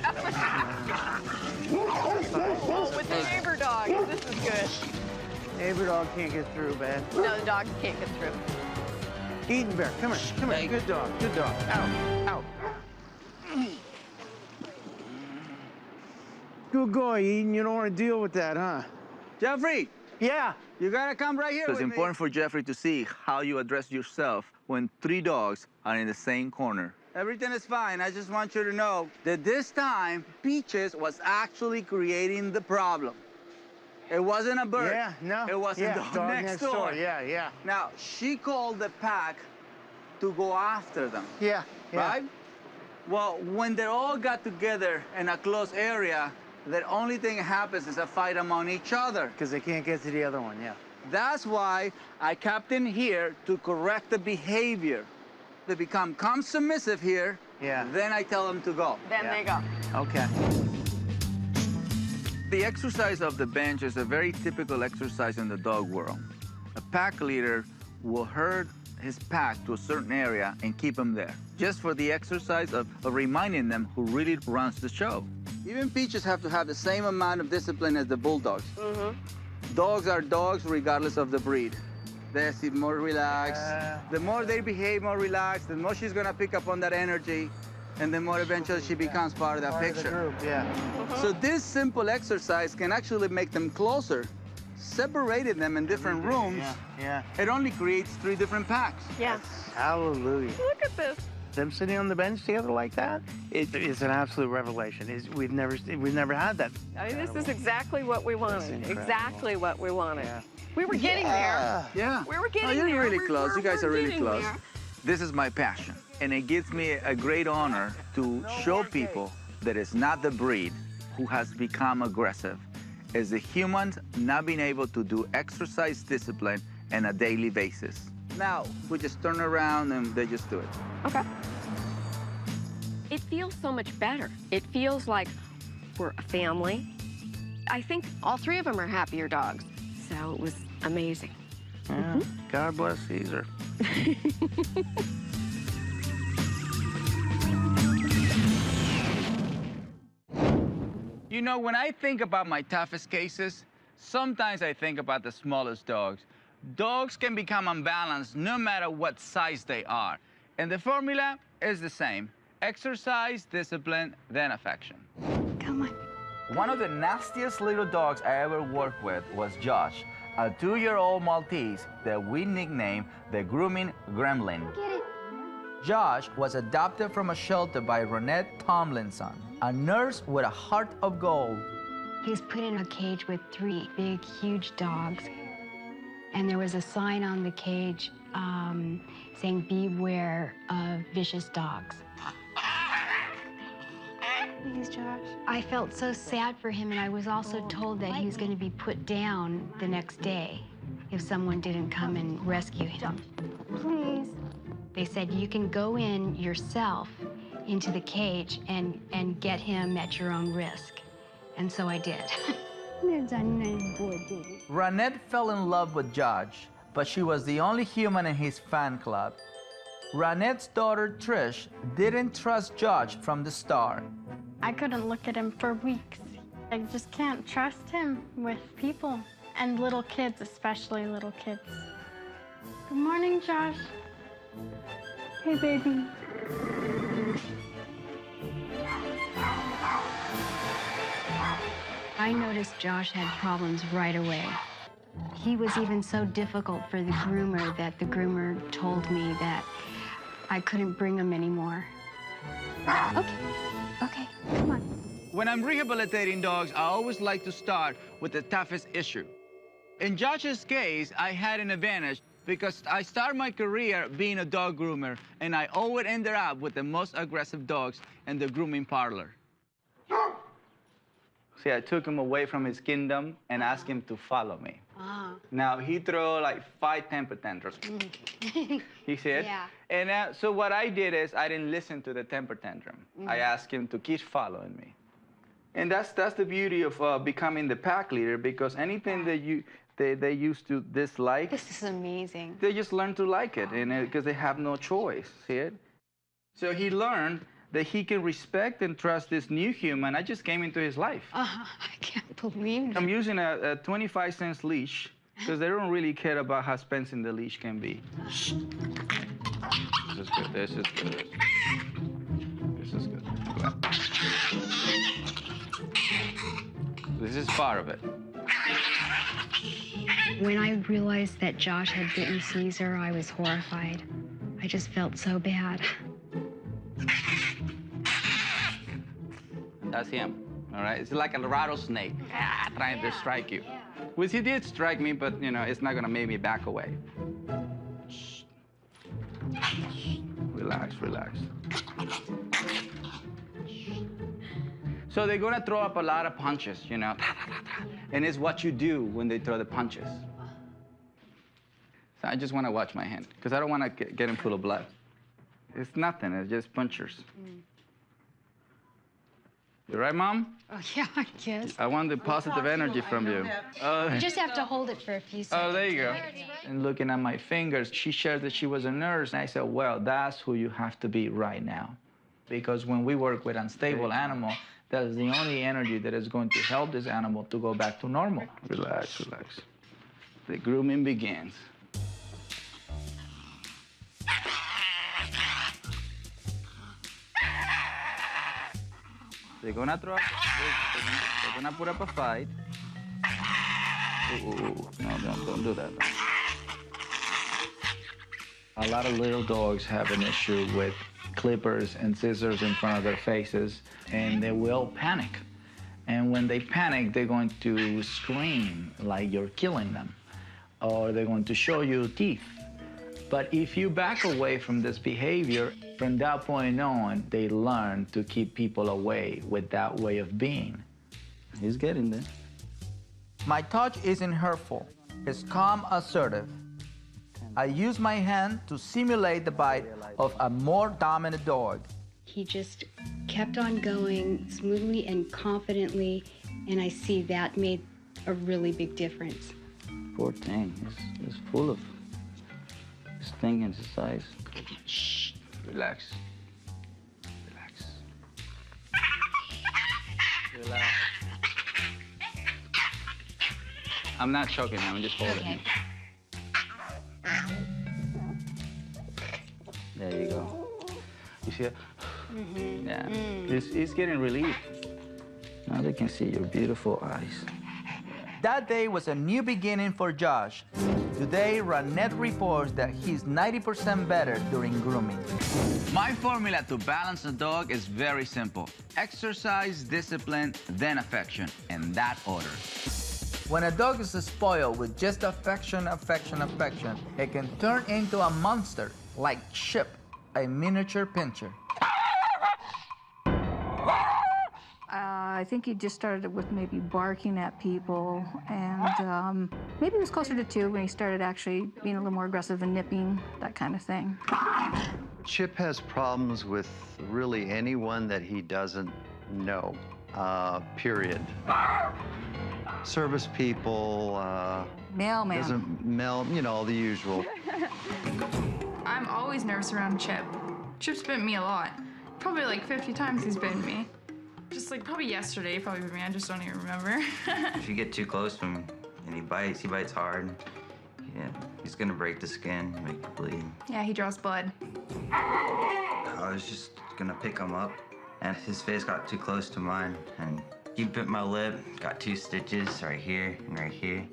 With the neighbor dog, this is good. Neighbor dog can't get through, man. No, the dogs can't get through. Eden Bear, come here, come here. Good dog, good dog. Out, out. Good boy, Eden. You don't want to deal with that, huh? Jeffrey! Yeah? You gotta come right here with me. It's important for Jeffrey to see how you address yourself when 3 dogs are in the same corner. Everything is fine. I just want you to know that this time, Peaches was actually creating the problem. It wasn't a bird. Yeah, no. It was a dog next door. Yeah, yeah. Now, she called the pack to go after them. Yeah, yeah. Right? Well, when they all got together in a close area, the only thing that happens is a fight among each other. Because they can't get to the other one, yeah. That's why I kept him here to correct the behavior. They become submissive here, then I tell them to go. Then they go. Okay. The exercise of the bench is a very typical exercise in the dog world. A pack leader will herd his pack to a certain area and keep them there, just for the exercise of reminding them who really runs the show. Even Peaches have to have the same amount of discipline as the bulldogs. Dogs are dogs regardless of the breed. They seem more relaxed. The more they behave more relaxed, the more she's gonna pick up on that energy, and the more eventually she becomes part of that picture. So this simple exercise can actually make them closer. Separating them in different rooms, it only creates 3 different packs. Yeah. Hallelujah. Look at this. Them sitting on the bench together like that, it's an absolute revelation. We've never had that. I mean, this is exactly what we wanted. Exactly what we wanted. Yeah. We were getting there. Yeah. We were getting there. there. You're really close. You guys are really getting close. there. This is my passion, and it gives me a great honor to show people that it's not the breed who has become aggressive. It's the humans not being able to do exercise discipline on a daily basis. Now, we just turn around and they just do it. Okay. It feels so much better. It feels like we're a family. I think all 3 of them are happier dogs. So it was amazing. Yeah. God bless Cesar. You know, when I think about my toughest cases, sometimes I think about the smallest dogs. Dogs can become unbalanced no matter what size they are. And the formula is the same. Exercise, discipline, then affection. Come on. One of the nastiest little dogs I ever worked with was Josh, a 2-year-old Maltese that we nicknamed the Grooming Gremlin. Get it. Josh was adopted from a shelter by Ronette Tomlinson, a nurse with a heart of gold. He was put in a cage with 3 big, huge dogs. And there was a sign on the cage saying, "Beware of vicious dogs." Please, Josh. I felt so sad for him, and I was also told that he was going to be put down the next day if someone didn't come and rescue him. Please. They said, you can go in yourself into the cage and get him at your own risk. And so I did. There's a nice boy, baby. Ronette fell in love with Josh, but she was the only human in his fan club. Ronette's daughter, Trish, didn't trust Josh from the start. I couldn't look at him for weeks. I just can't trust him with people, and little kids, especially little kids. Good morning, Josh. Hey, baby. I noticed Josh had problems right away. He was even so difficult for the groomer that the groomer told me that I couldn't bring him anymore. Okay, come on. When I'm rehabilitating dogs, I always like to start with the toughest issue. In Josh's case, I had an advantage because I started my career being a dog groomer, and I always ended up with the most aggressive dogs in the grooming parlor. See, I took him away from his kingdom and asked him to follow me. Now, he threw like 5 temper tantrums. You see it? Yeah. And so what I did is I didn't listen to the temper tantrum. I asked him to keep following me. And that's the beauty of becoming the pack leader, because anything that they used to dislike, This is amazing. they just learn to like it, and because they have no choice. See it? So he learned that he can respect and trust this new human. I just came into his life. I can't believe it. I'm using a 25-cent leash because they don't really care about how expensive the leash can be. is good. This is good. This is good. This is part of it. When I realized that Josh had bitten Cesar, I was horrified. I just felt so bad. That's him, all right? It's like a rattlesnake trying to strike you. Which he did strike me, but, you know, it's not gonna make me back away. Shh. Relax, relax. So they're gonna throw up a lot of punches, you know, and it's what you do when they throw the punches. So I just wanna watch my hand, because I don't wanna get him full of blood. It's nothing, it's just punchers. You right, Mom? Oh, yeah, I guess. I want the positive energy from you. You just have to hold it for a few seconds. Oh, there you go. And looking at my fingers, she shared that she was a nurse, and I said, well, that's who you have to be right now. Because when we work with unstable animal, that is the only energy that is going to help this animal to go back to normal. Relax, relax. The grooming begins. They're gonna throw up, they're gonna put up a fight. Ooh, no, don't do that. A lot of little dogs have an issue with clippers and scissors in front of their faces, and they will panic. And when they panic, they're going to scream like you're killing them, or they're going to show you teeth. But if you back away from this behavior, from that point on, they learn to keep people away with that way of being. He's getting there. My touch isn't hurtful. It's calm, assertive. I use my hand to simulate the bite of a more dominant dog. He just kept on going smoothly and confidently, and I see that made a really big difference. Poor thing, he's full of sting in his eyes. Shh, relax. Relax. Relax. I'm not choking him, I'm just holding him. There you go. You see it? Mm-hmm. Yeah. It's getting relief. Now they can see your beautiful eyes. That day was a new beginning for Josh. Today, Ranette reports that he's 90% better during grooming. My formula to balance a dog is very simple. Exercise, discipline, then affection, in that order. When a dog is spoiled with just affection, it can turn into a monster like Chip, a miniature pincher. I think he just started with maybe barking at people, and maybe it was closer to 2 when he started actually being a little more aggressive and nipping, that kind of thing. Chip has problems with really anyone that he doesn't know, period. Service people, Mailman. You know, the usual. I'm always nervous around Chip. Chip's bitten me a lot. Probably like 50 times he's bitten me. Just like probably yesterday, probably bit me. I just don't even remember. If you get too close to him and he bites hard, yeah, he's gonna break the skin, make it bleed. Yeah, he draws blood. I was just gonna pick him up, and his face got too close to mine, and he bit my lip, got 2 stitches right here and right here.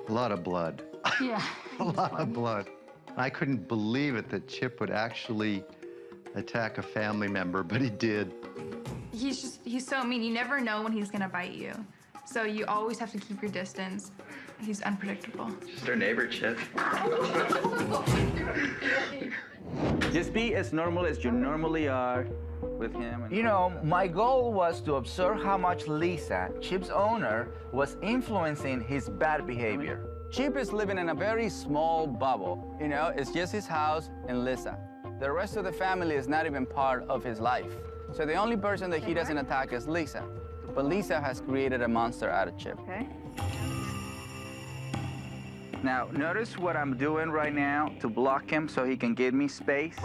A lot of blood. Yeah. A lot of blood. I couldn't believe it that Chip would actually attack a family member, but he did. He's so mean. You never know when he's gonna bite you. So you always have to keep your distance. He's unpredictable. Just our neighbor, Chip. Just be as normal as you normally are with him. You know, my goal was to observe how much Lisa, Chip's owner, was influencing his bad behavior. Chip is living in a very small bubble. You know, it's just his house and Lisa. The rest of the family is not even part of his life. So the only person that he doesn't attack is Lisa. But Lisa has created a monster out of Chip. Okay. Now, notice what I'm doing right now to block him so he can give me space.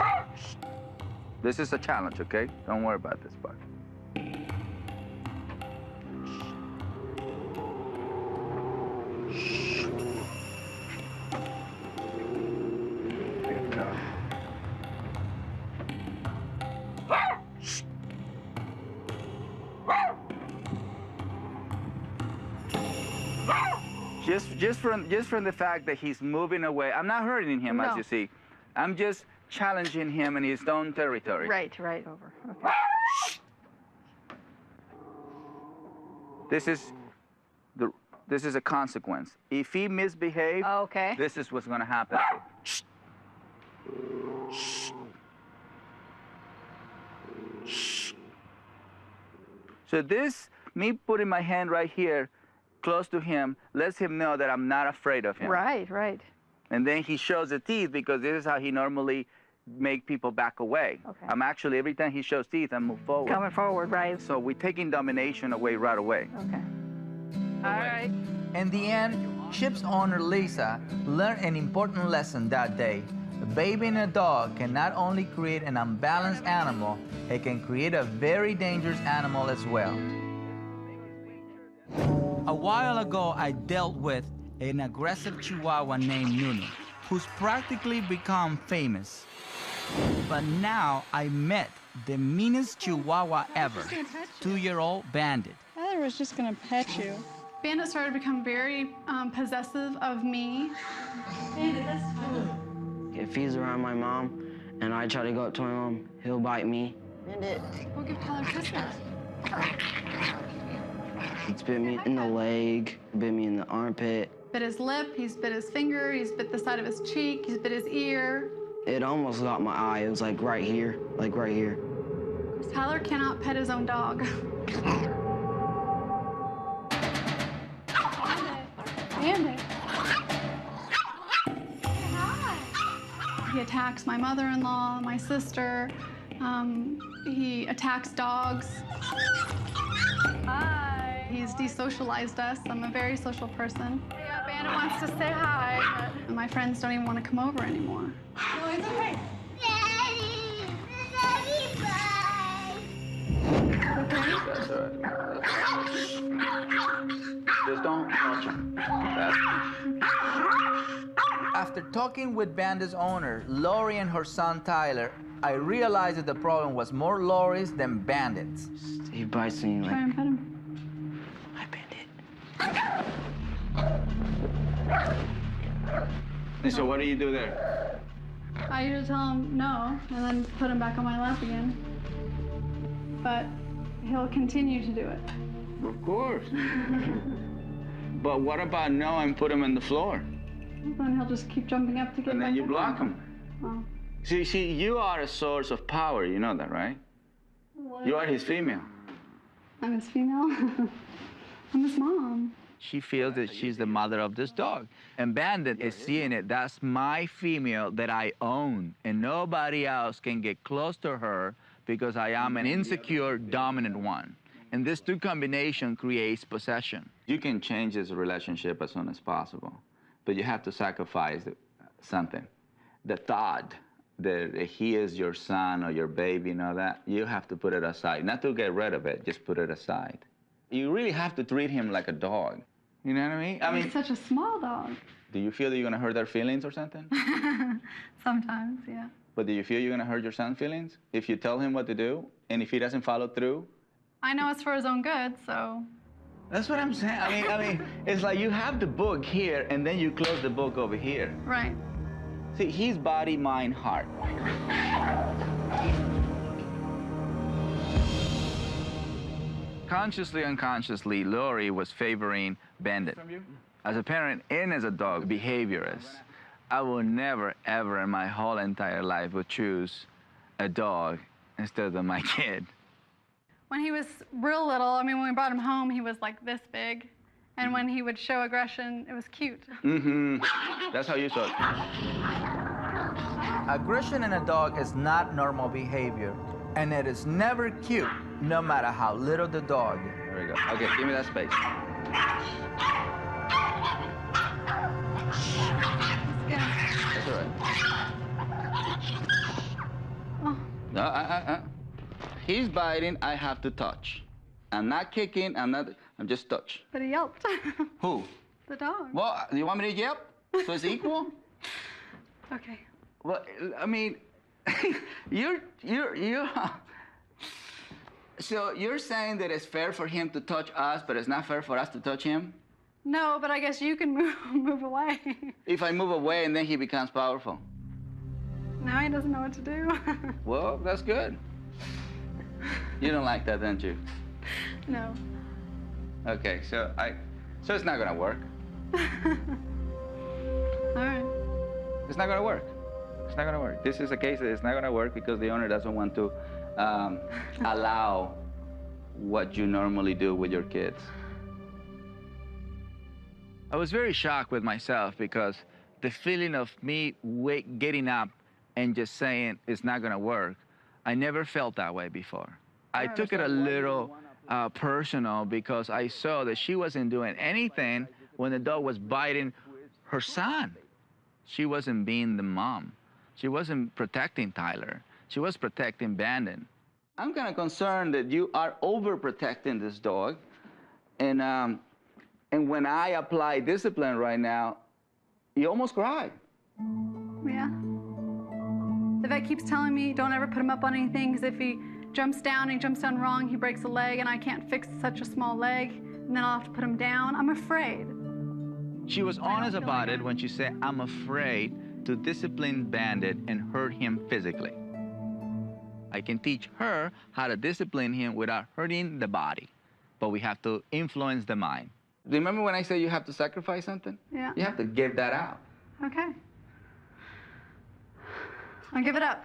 This is a challenge, okay? Don't worry about this part. Just from the fact that he's moving away, I'm not hurting him, as you see. I'm just challenging him in his own territory. Right, over. Okay. This is a consequence. If he misbehaves, this is what's going to happen. So me putting my hand right here, close to him, lets him know that I'm not afraid of him. Right. And then he shows the teeth because this is how he normally make people back away. Okay. I'm actually, every time he shows teeth, I move forward. Coming forward, right. So we're taking domination away right away. Okay. All right. In the end, Chip's owner, Lisa, learned an important lesson that day. Babying a dog can not only create an unbalanced animal, it can create a very dangerous animal as well. A while ago, I dealt with an aggressive Chihuahua named Nunu, who's practically become famous. But now I met the meanest Chihuahua ever, 2-year-old Bandit. I was just gonna pet you. Bandit started to become very possessive of me. Bandit, that's fine. If he's around my mom and I try to go up to my mom, he'll bite me. We'll give Tyler kisses. He's bit me in the leg, bit me in the armpit. Bit his lip, he's bit his finger, he's bit the side of his cheek, he's bit his ear. It almost got my eye. It was like right here, like right here. Tyler cannot pet his own dog. Bandit. He attacks my mother-in-law, my sister. He attacks dogs. Hi. He's desocialized us. I'm a very social person. Yeah, Bandit wants to say hi, but my friends don't even want to come over anymore. No, it's okay. Daddy! Daddy, bye! That's all right. Just don't touch him. After talking with Bandit's owner, Lori, and her son Tyler, I realized that the problem was more Lori's than Bandit's. He bites me like... Try and pet him. Hi, Bandit. And so what do you do there? I usually tell him no, and then put him back on my lap again. But he'll continue to do it. Of course. But what about no and put him on the floor? Then he'll just keep jumping up to get And then you block him. Oh. See, you are a source of power. You know that, right? What? You are his female. I'm his female? I'm his mom. She feels that she's the mother of this dog. And Bandit is seeing it. That's my female that I own. And nobody else can get close to her because I am an insecure, dominant one. And this two combination creates possession. You can change this relationship as soon as possible, but you have to sacrifice something. The thought that he is your son or your baby and all that, you have to put it aside. Not to get rid of it, just put it aside. You really have to treat him like a dog. You know what I mean? He's such a small dog. Do you feel that you're gonna hurt their feelings or something? Sometimes, yeah. But do you feel you're gonna hurt your son's feelings? If you tell him what to do, and if he doesn't follow through? I know it's for his own good, so. That's what I'm saying. I mean, it's like you have the book here, and then you close the book over here. Right. See, he's body, mind, heart. Consciously, unconsciously, Lori was favoring Bandit. As a parent and as a dog behaviorist, I will never, ever in my whole entire life would choose a dog instead of my kid. When he was real little, I mean, when we brought him home, he was like this big. And when he would show aggression, it was cute. Mm-hmm. That's how you saw it. Aggression in a dog is not normal behavior, and it is never cute, no matter how little the dog. There we go. Okay, give me that space. That's all right. No, He's biting, I have to touch. I'm not kicking, I'm just touch. But he yelped. Who? The dog. Well, you want me to yelp? So it's equal? Okay. Well, I mean, you're so you're saying that it's fair for him to touch us, but it's not fair for us to touch him? No, but I guess you can move away. If I move away and then he becomes powerful. Now he doesn't know what to do. Well, that's good. You don't like that, don't you? No. Okay, so it's not gonna work. All right. It's not gonna work. It's not gonna work. This is a case that it's not gonna work because the owner doesn't want to allow what you normally do with your kids. I was very shocked with myself because the feeling of me getting up and just saying it's not gonna work, I never felt that way before. I took it a little personal because I saw that she wasn't doing anything when the dog was biting her son. She wasn't being the mom. She wasn't protecting Tyler. She was protecting Bandon. I'm kind of concerned that you are overprotecting this dog. And when I apply discipline right now, you almost cry. Yeah. The vet keeps telling me don't ever put him up on anything because if he jumps down and he jumps down wrong, he breaks a leg and I can't fix such a small leg and then I'll have to put him down. I'm afraid. She was honest about it when she said, I'm afraid to discipline Bandit and hurt him physically. I can teach her how to discipline him without hurting the body, but we have to influence the mind. Remember when I said you have to sacrifice something? Yeah. You have to give that out. Okay. I'll give it up.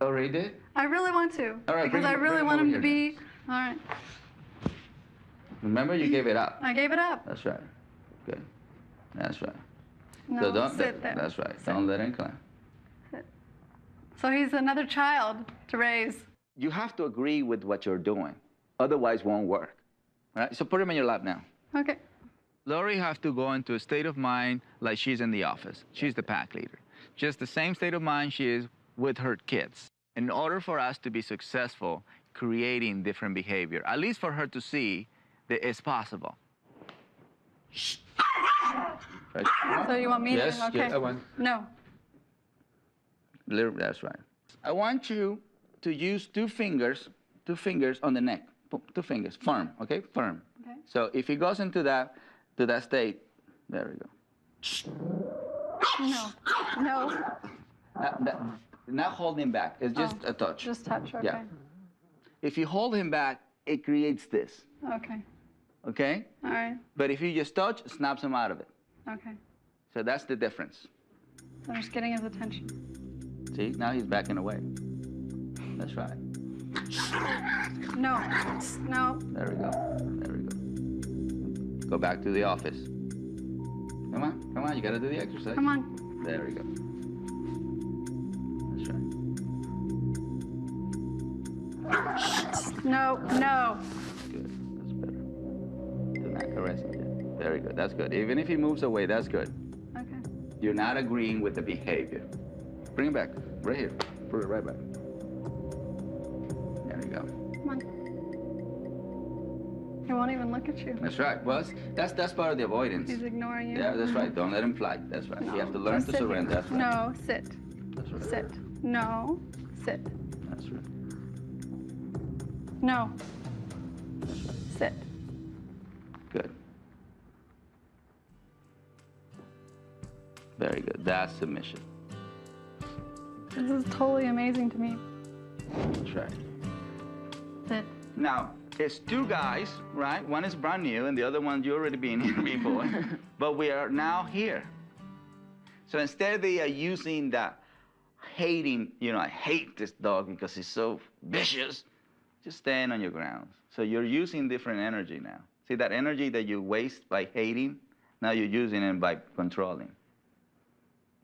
Already did? I really want to. All right, because I really want him to be. All right. Remember, you gave it up. I gave it up. That's right. Good. That's right. No, So don't, sit there. That's right. Sit. Don't let him climb. Sit. So he's another child to raise. You have to agree with what you're doing. Otherwise, it won't work. All right? So put him in your lap now. Okay. Lori has to go into a state of mind like she's in the office. She's the pack leader. Just the same state of mind she is with her kids. In order for us to be successful creating different behavior, at least for her to see that it's possible. Right. So you want me yes, to? Okay. Yes, I want. No. That's right. I want you to use two fingers on the neck. Two fingers, firm, okay? Firm. Okay. So if he goes into that state, there we go. No. No. Not hold him back. It's just a touch. Just touch, okay. Yeah. If you hold him back, it creates this. Okay. Okay? All right. But if you just touch, it snaps him out of it. Okay. So that's the difference. So I'm just getting his attention. See, now he's backing away. That's right. No. No. There we go. There we go. Go back to the office. Come on, you gotta do the exercise. Come on. There we go. That's right. No, no. Good, that's better. Do not caress him yet. Very good, that's good. Even if he moves away, that's good. Okay. You're not agreeing with the behavior. Bring it back, right here. Put it right back. There we go. Come on. He won't even look at you. That's right. Well, that's part of the avoidance. He's ignoring you. Yeah, that's right. Don't let him fly. That's right. No. You have to learn Just to sit surrender. here. That's right. No, sit. That's right. Sit. No, sit. That's right. No. Sit. Good. Very good. That's submission. This is totally amazing to me. That's right. Sit. Now, it's two guys, right? One is brand new and the other one you already been here before. But we are now here. So instead they are using that hating, I hate this dog because he's so vicious. Just stand on your ground. So you're using different energy now. See that energy that you waste by hating? Now you're using it by controlling.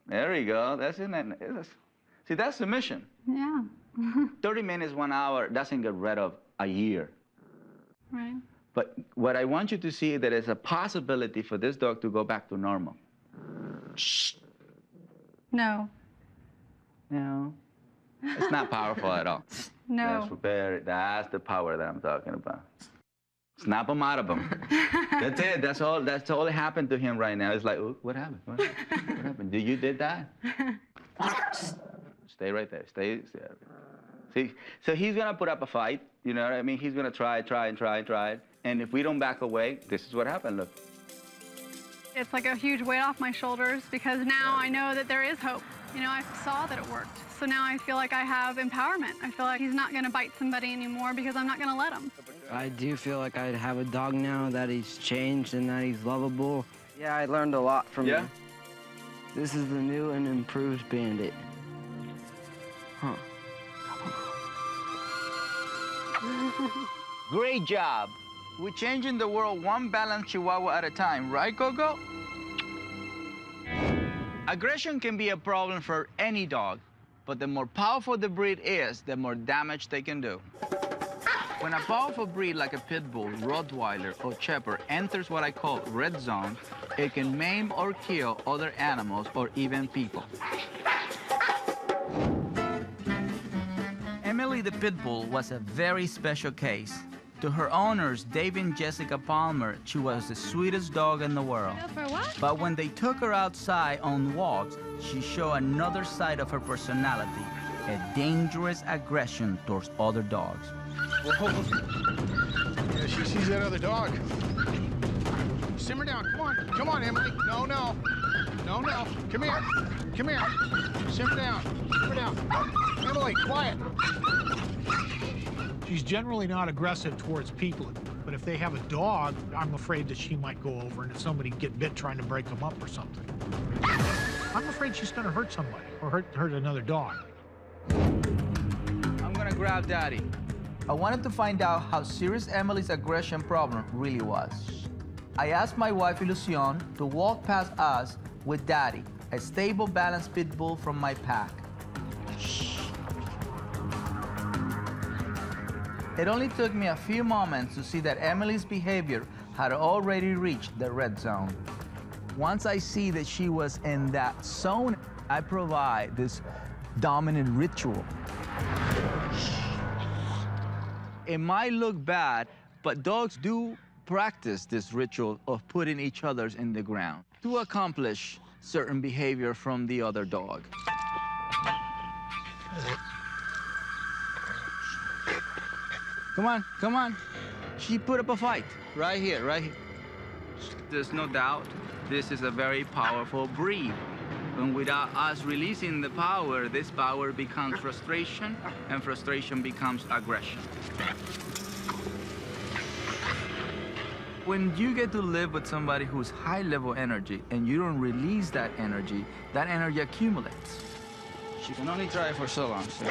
There you go. That's in it. See, that's submission. Yeah. 30 minutes, 1 hour doesn't get rid of a year. Right. But what I want you to see is that there's a possibility for this dog to go back to normal. No. No. It's not powerful at all. No. That's the power that I'm talking about. Snap him out of him. That's it. That's all that happened to him right now. It's like, oh, what happened? What happened? You did that? Stay right there. Stay there. See, so he's gonna put up a fight. You know what I mean? He's gonna try. And if we don't back away, this is what happened. Look. It's like a huge weight off my shoulders because now I know that there is hope. You know, I saw that it worked. So now I feel like I have empowerment. I feel like he's not going to bite somebody anymore because I'm not going to let him. I do feel like I have a dog now, that he's changed and that he's lovable. Yeah, I learned a lot from him. This is the new and improved Bandit. Huh. Great job. We're changing the world one balanced Chihuahua at a time, right, Coco? Aggression can be a problem for any dog, but the more powerful the breed is, the more damage they can do. When a powerful breed like a pit bull, Rottweiler, or Shepherd enters what I call red zone, it can maim or kill other animals or even people. Emily the pit bull was a very special case. To her owners, Dave and Jessica Palmer, she was the sweetest dog in the world. But when they took her outside on walks, she showed another side of her personality, a dangerous aggression towards other dogs. Yeah, she sees that other dog. Simmer down. Come on, Emily. No. Come here. Simmer down. Emily, quiet. She's generally not aggressive towards people, but if they have a dog, I'm afraid that she might go over, and if somebody get bit trying to break them up or something, I'm afraid she's going to hurt somebody or hurt another dog. I'm gonna grab Daddy. I wanted to find out how serious Emily's aggression problem really was. I asked my wife, Ilusion, to walk past us with Daddy, a stable, balanced pit bull from my pack. It only took me a few moments to see that Emily's behavior had already reached the red zone. Once I see that she was in that zone, I provide this dominant ritual. It might look bad, but dogs do practice this ritual of putting each other in the ground to accomplish certain behavior from the other dog. Come on. She put up a fight right here. There's no doubt this is a very powerful breed. And without us releasing the power, this power becomes frustration, and frustration becomes aggression. When you get to live with somebody who's high-level energy and you don't release that energy accumulates. She can only try for so long. So.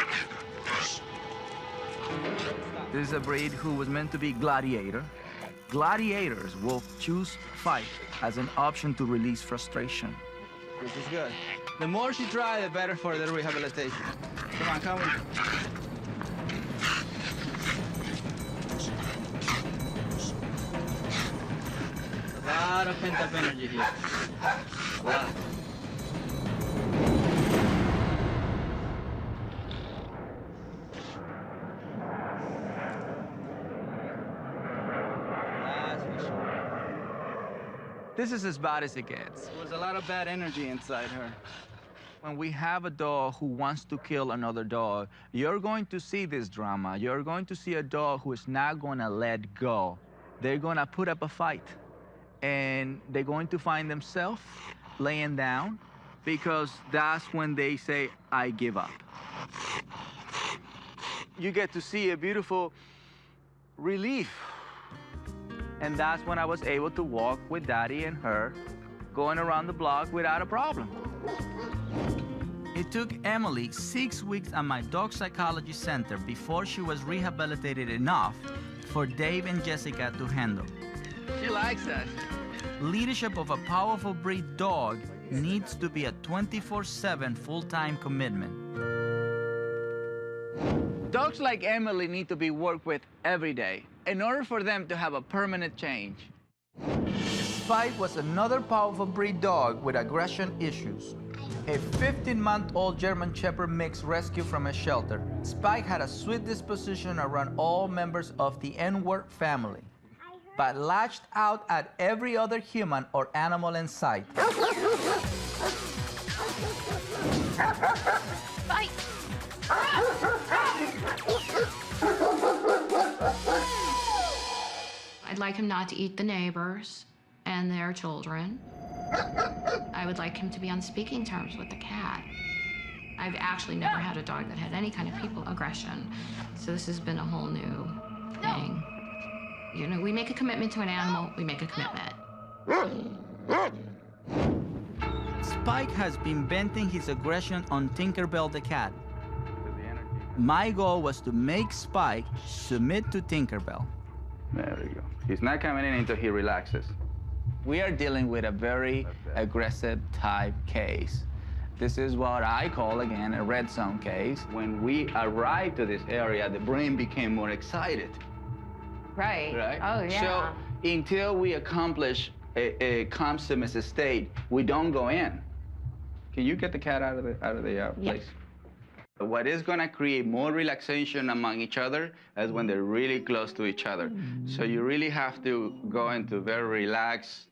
This is a breed who was meant to be gladiator. Gladiators will choose fight as an option to release frustration. This is good. The more she tries, the better for the rehabilitation. Come on. A lot of pent-up energy here. A lot. This is as bad as it gets. There's a lot of bad energy inside her. When we have a dog who wants to kill another dog, you're going to see this drama. You're going to see a dog who is not going to let go. They're going to put up a fight. And they're going to find themselves laying down because that's when they say, I give up. You get to see a beautiful relief. And that's when I was able to walk with Daddy and her, going around the block without a problem. It took Emily 6 weeks at my dog psychology center before she was rehabilitated enough for Dave and Jessica to handle. She likes us. Leadership of a powerful breed dog needs to be a 24/7 full-time commitment. Dogs like Emily need to be worked with every day in order for them to have a permanent change. Spike was another powerful breed dog with aggression issues. A 15-month-old German Shepherd mix rescued from a shelter. Spike had a sweet disposition around all members of the N-word family, but lashed out at every other human or animal in sight. Spike! I'd like him not to eat the neighbors and their children. I would like him to be on speaking terms with the cat. I've actually never had a dog that had any kind of people aggression, so this has been a whole new thing. You know, we make a commitment to an animal, we make a commitment. Spike has been venting his aggression on Tinkerbell the cat. My goal was to make Spike submit to Tinkerbell. There we go. He's not coming in until he relaxes. We are dealing with a very aggressive type case. This is what I call, again, a red zone case. When we arrived to this area, the brain became more excited. Right. Right? Oh, yeah. So until we accomplish a calm submissive state, we don't go in. Can you get the cat out of the place? What is going to create more relaxation among each other is when they're really close to each other. So you really have to go into very relaxed,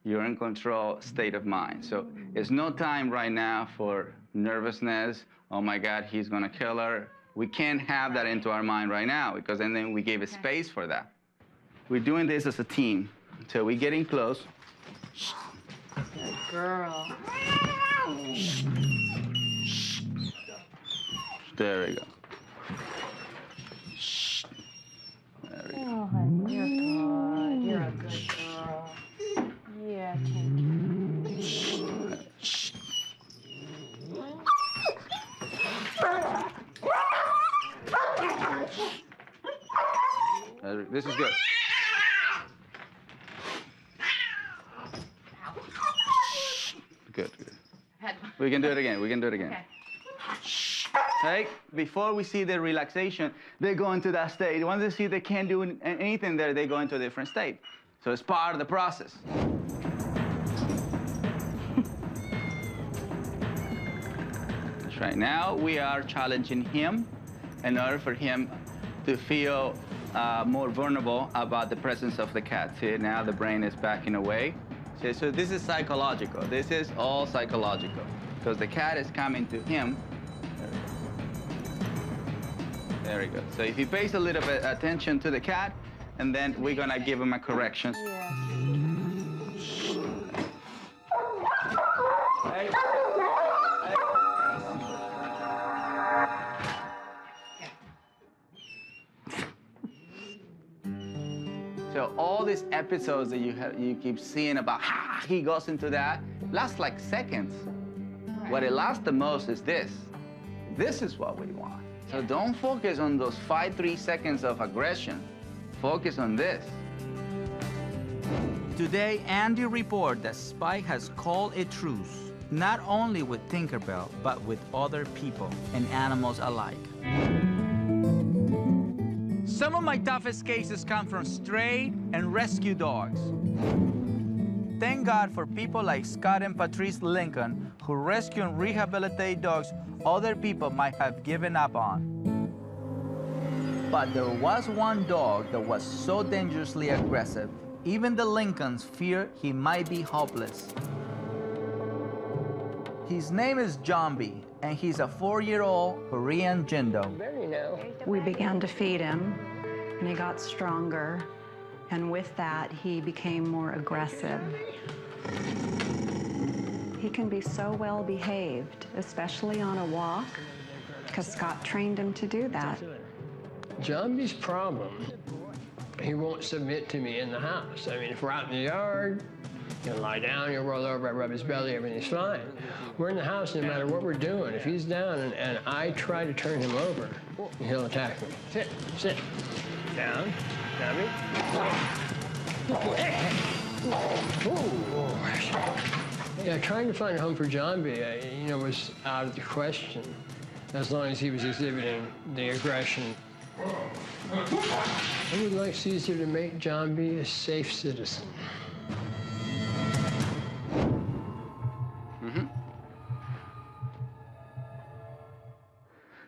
you're in control state of mind. So it's no time right now for nervousness. Oh my God, he's going to kill her. We can't have that into our mind right now because then we gave a space for that. We're doing this as a team. So we're getting close. Good girl. There we go. There we go. Oh, honey, you're good. You're a good girl. Yeah, This is good. Good, good. We can do it again. We can do it again. Okay. Right? Before we see the relaxation, they go into that state. Once they see they can't do anything there, they go into a different state. So it's part of the process. Right now, we are challenging him in order for him to feel more vulnerable about the presence of the cat. See, now the brain is backing away. See, so this is psychological. This is all psychological because the cat is coming to him. There we go. So if he pays a little bit attention to the cat, and then we're gonna give him a correction. So all these episodes that you keep seeing about how he goes into that last like seconds. What it lasts the most is this. This is what we want. So don't focus on those 3 seconds of aggression. Focus on this. Today, Andy reported that Spike has called a truce, not only with Tinkerbell, but with other people and animals alike. Some of my toughest cases come from stray and rescue dogs. Thank God for people like Scott and Patrice Lincoln who rescue and rehabilitate dogs other people might have given up on. But there was one dog that was so dangerously aggressive, even the Lincolns feared he might be hopeless. His name is Jambi, and he's a 4-year-old Korean Jindo. We began to feed him, and he got stronger, and with that, he became more aggressive. He can be so well behaved, especially on a walk, because Scott trained him to do that. Jambi's problem, he won't submit to me in the house. I mean, if we're out in the yard, he'll lie down, he'll roll over, I rub his belly, everything's fine. We're in the house, no matter what we're doing. If he's down and I try to turn him over, he'll attack me. Sit, sit. Down, Jambi. Yeah, trying to find a home for Jambi, was out of the question, as long as he was exhibiting the aggression. I would like Cesar to make Jambi a safe citizen.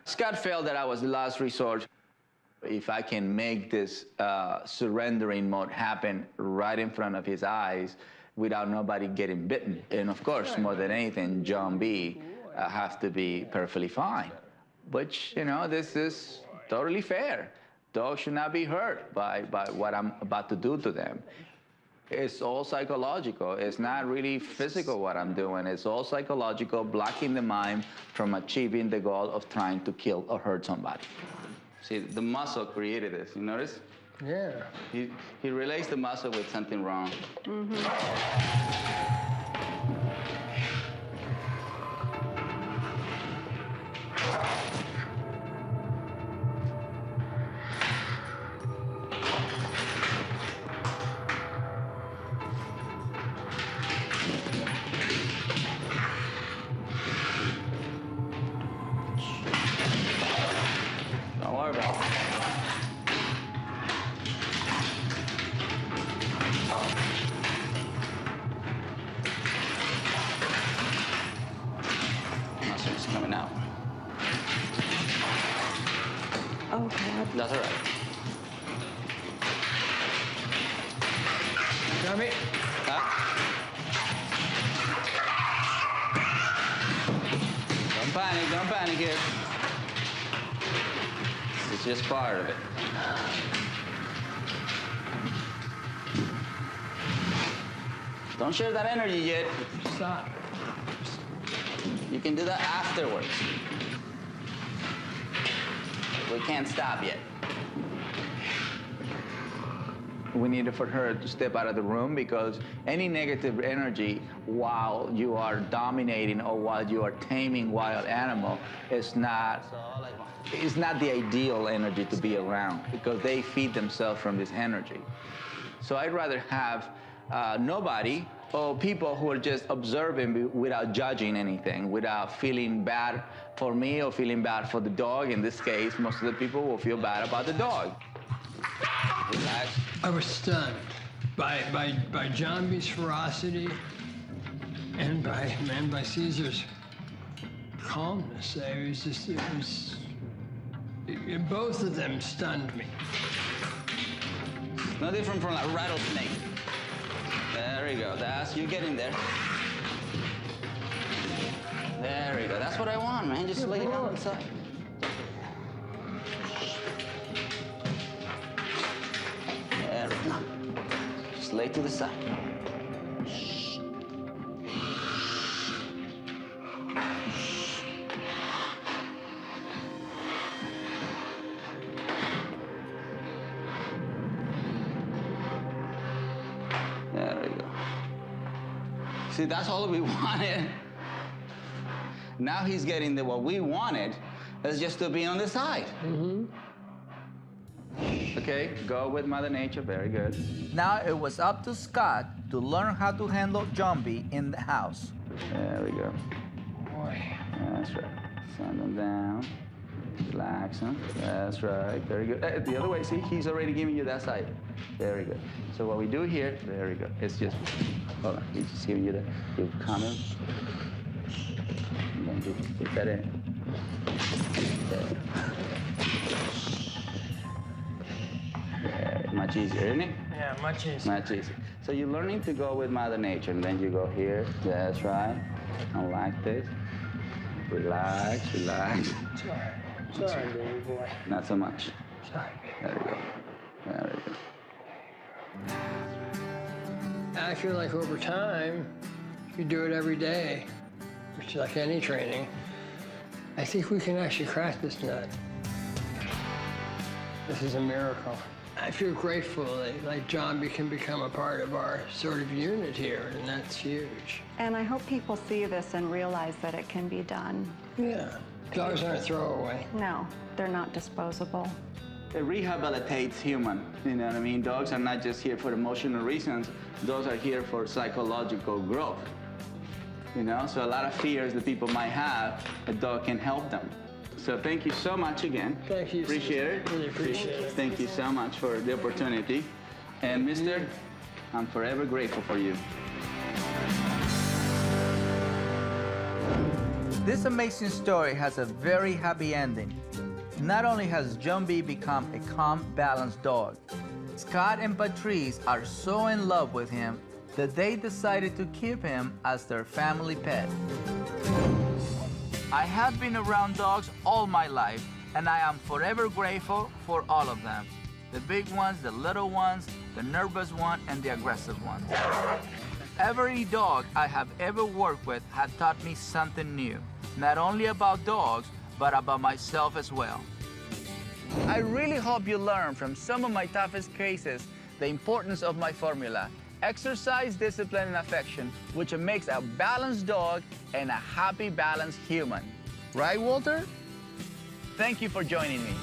Scott felt that I was the last resort. If I can make this surrendering mode happen right in front of his eyes without nobody getting bitten. And of course, more than anything, Jambi has to be perfectly fine. Which, this is totally fair. Dogs should not be hurt by what I'm about to do to them. It's all psychological. It's not really physical what I'm doing. It's all psychological, blocking the mind from achieving the goal of trying to kill or hurt somebody. See, the muscle created this, you notice? Yeah. He relates the muscle with something wrong. Don't worry about it. Muscle's coming out. Oh, God. That's all right. Dummy. Don't panic here. It's just part of it. Don't share that energy yet. Stop. You can do that afterwards. We can't stop yet. We need for her to step out of the room because any negative energy while you are dominating or while you are taming wild animal is not the ideal energy to be around because they feed themselves from this energy. So I'd rather have nobody or people who are just observing without judging anything, without feeling bad for me or feeling bad for the dog. In this case, most of the people will feel bad about the dog. Relax. I was stunned by John B's ferocity and by Cesar's calmness. Both of them stunned me. No different from a rattlesnake. There you go. You're getting there. There you go. That's what I want, man. Just lay it down on the side. There we go. Just lay to the side. There we go. See, that's all we wanted. Now he's getting what we wanted is just to be on the side. Okay, go with Mother Nature, very good. Now it was up to Scott to learn how to handle Jumbie in the house. There we go. Boy. That's right. Send him down. Relax him. That's right. Very good. The other way, see, he's already giving you that side. Very good. So what we do here, there we go. It's just, hold on, he's just giving you the, you come in. And then you just put that in. There. Much easier, isn't it? Yeah, much easier. Much easier. So you're learning to go with Mother Nature, and then you go here. That's right. And like this. Relax, relax. Sorry, baby boy. Not so much. Sorry. There we go. There we go. I feel like over time, if you do it every day, which is like any training, I think we can actually crack this nut. This is a miracle. I feel grateful that like John can become a part of our sort of unit here, and that's huge. And I hope people see this and realize that it can be done. Yeah. Dogs aren't throwaway. No, they're not disposable. It rehabilitates human, you know what I mean? Dogs are not just here for emotional reasons. Dogs are here for psychological growth, you know? So a lot of fears that people might have, a dog can help them. So thank you so much again. Thank you. Appreciate it. Really appreciate it. Thank you so much for the opportunity. And mister, I'm forever grateful for you. This amazing story has a very happy ending. Not only has Jumbie become a calm, balanced dog, Scott and Patrice are so in love with him that they decided to keep him as their family pet. I have been around dogs all my life, and I am forever grateful for all of them. The big ones, the little ones, the nervous one, and the aggressive ones. Every dog I have ever worked with had taught me something new, not only about dogs, but about myself as well. I really hope you learn from some of my toughest cases the importance of my formula: exercise, discipline, and affection, which makes a balanced dog and a happy, balanced human. Right, Walter? Thank you for joining me.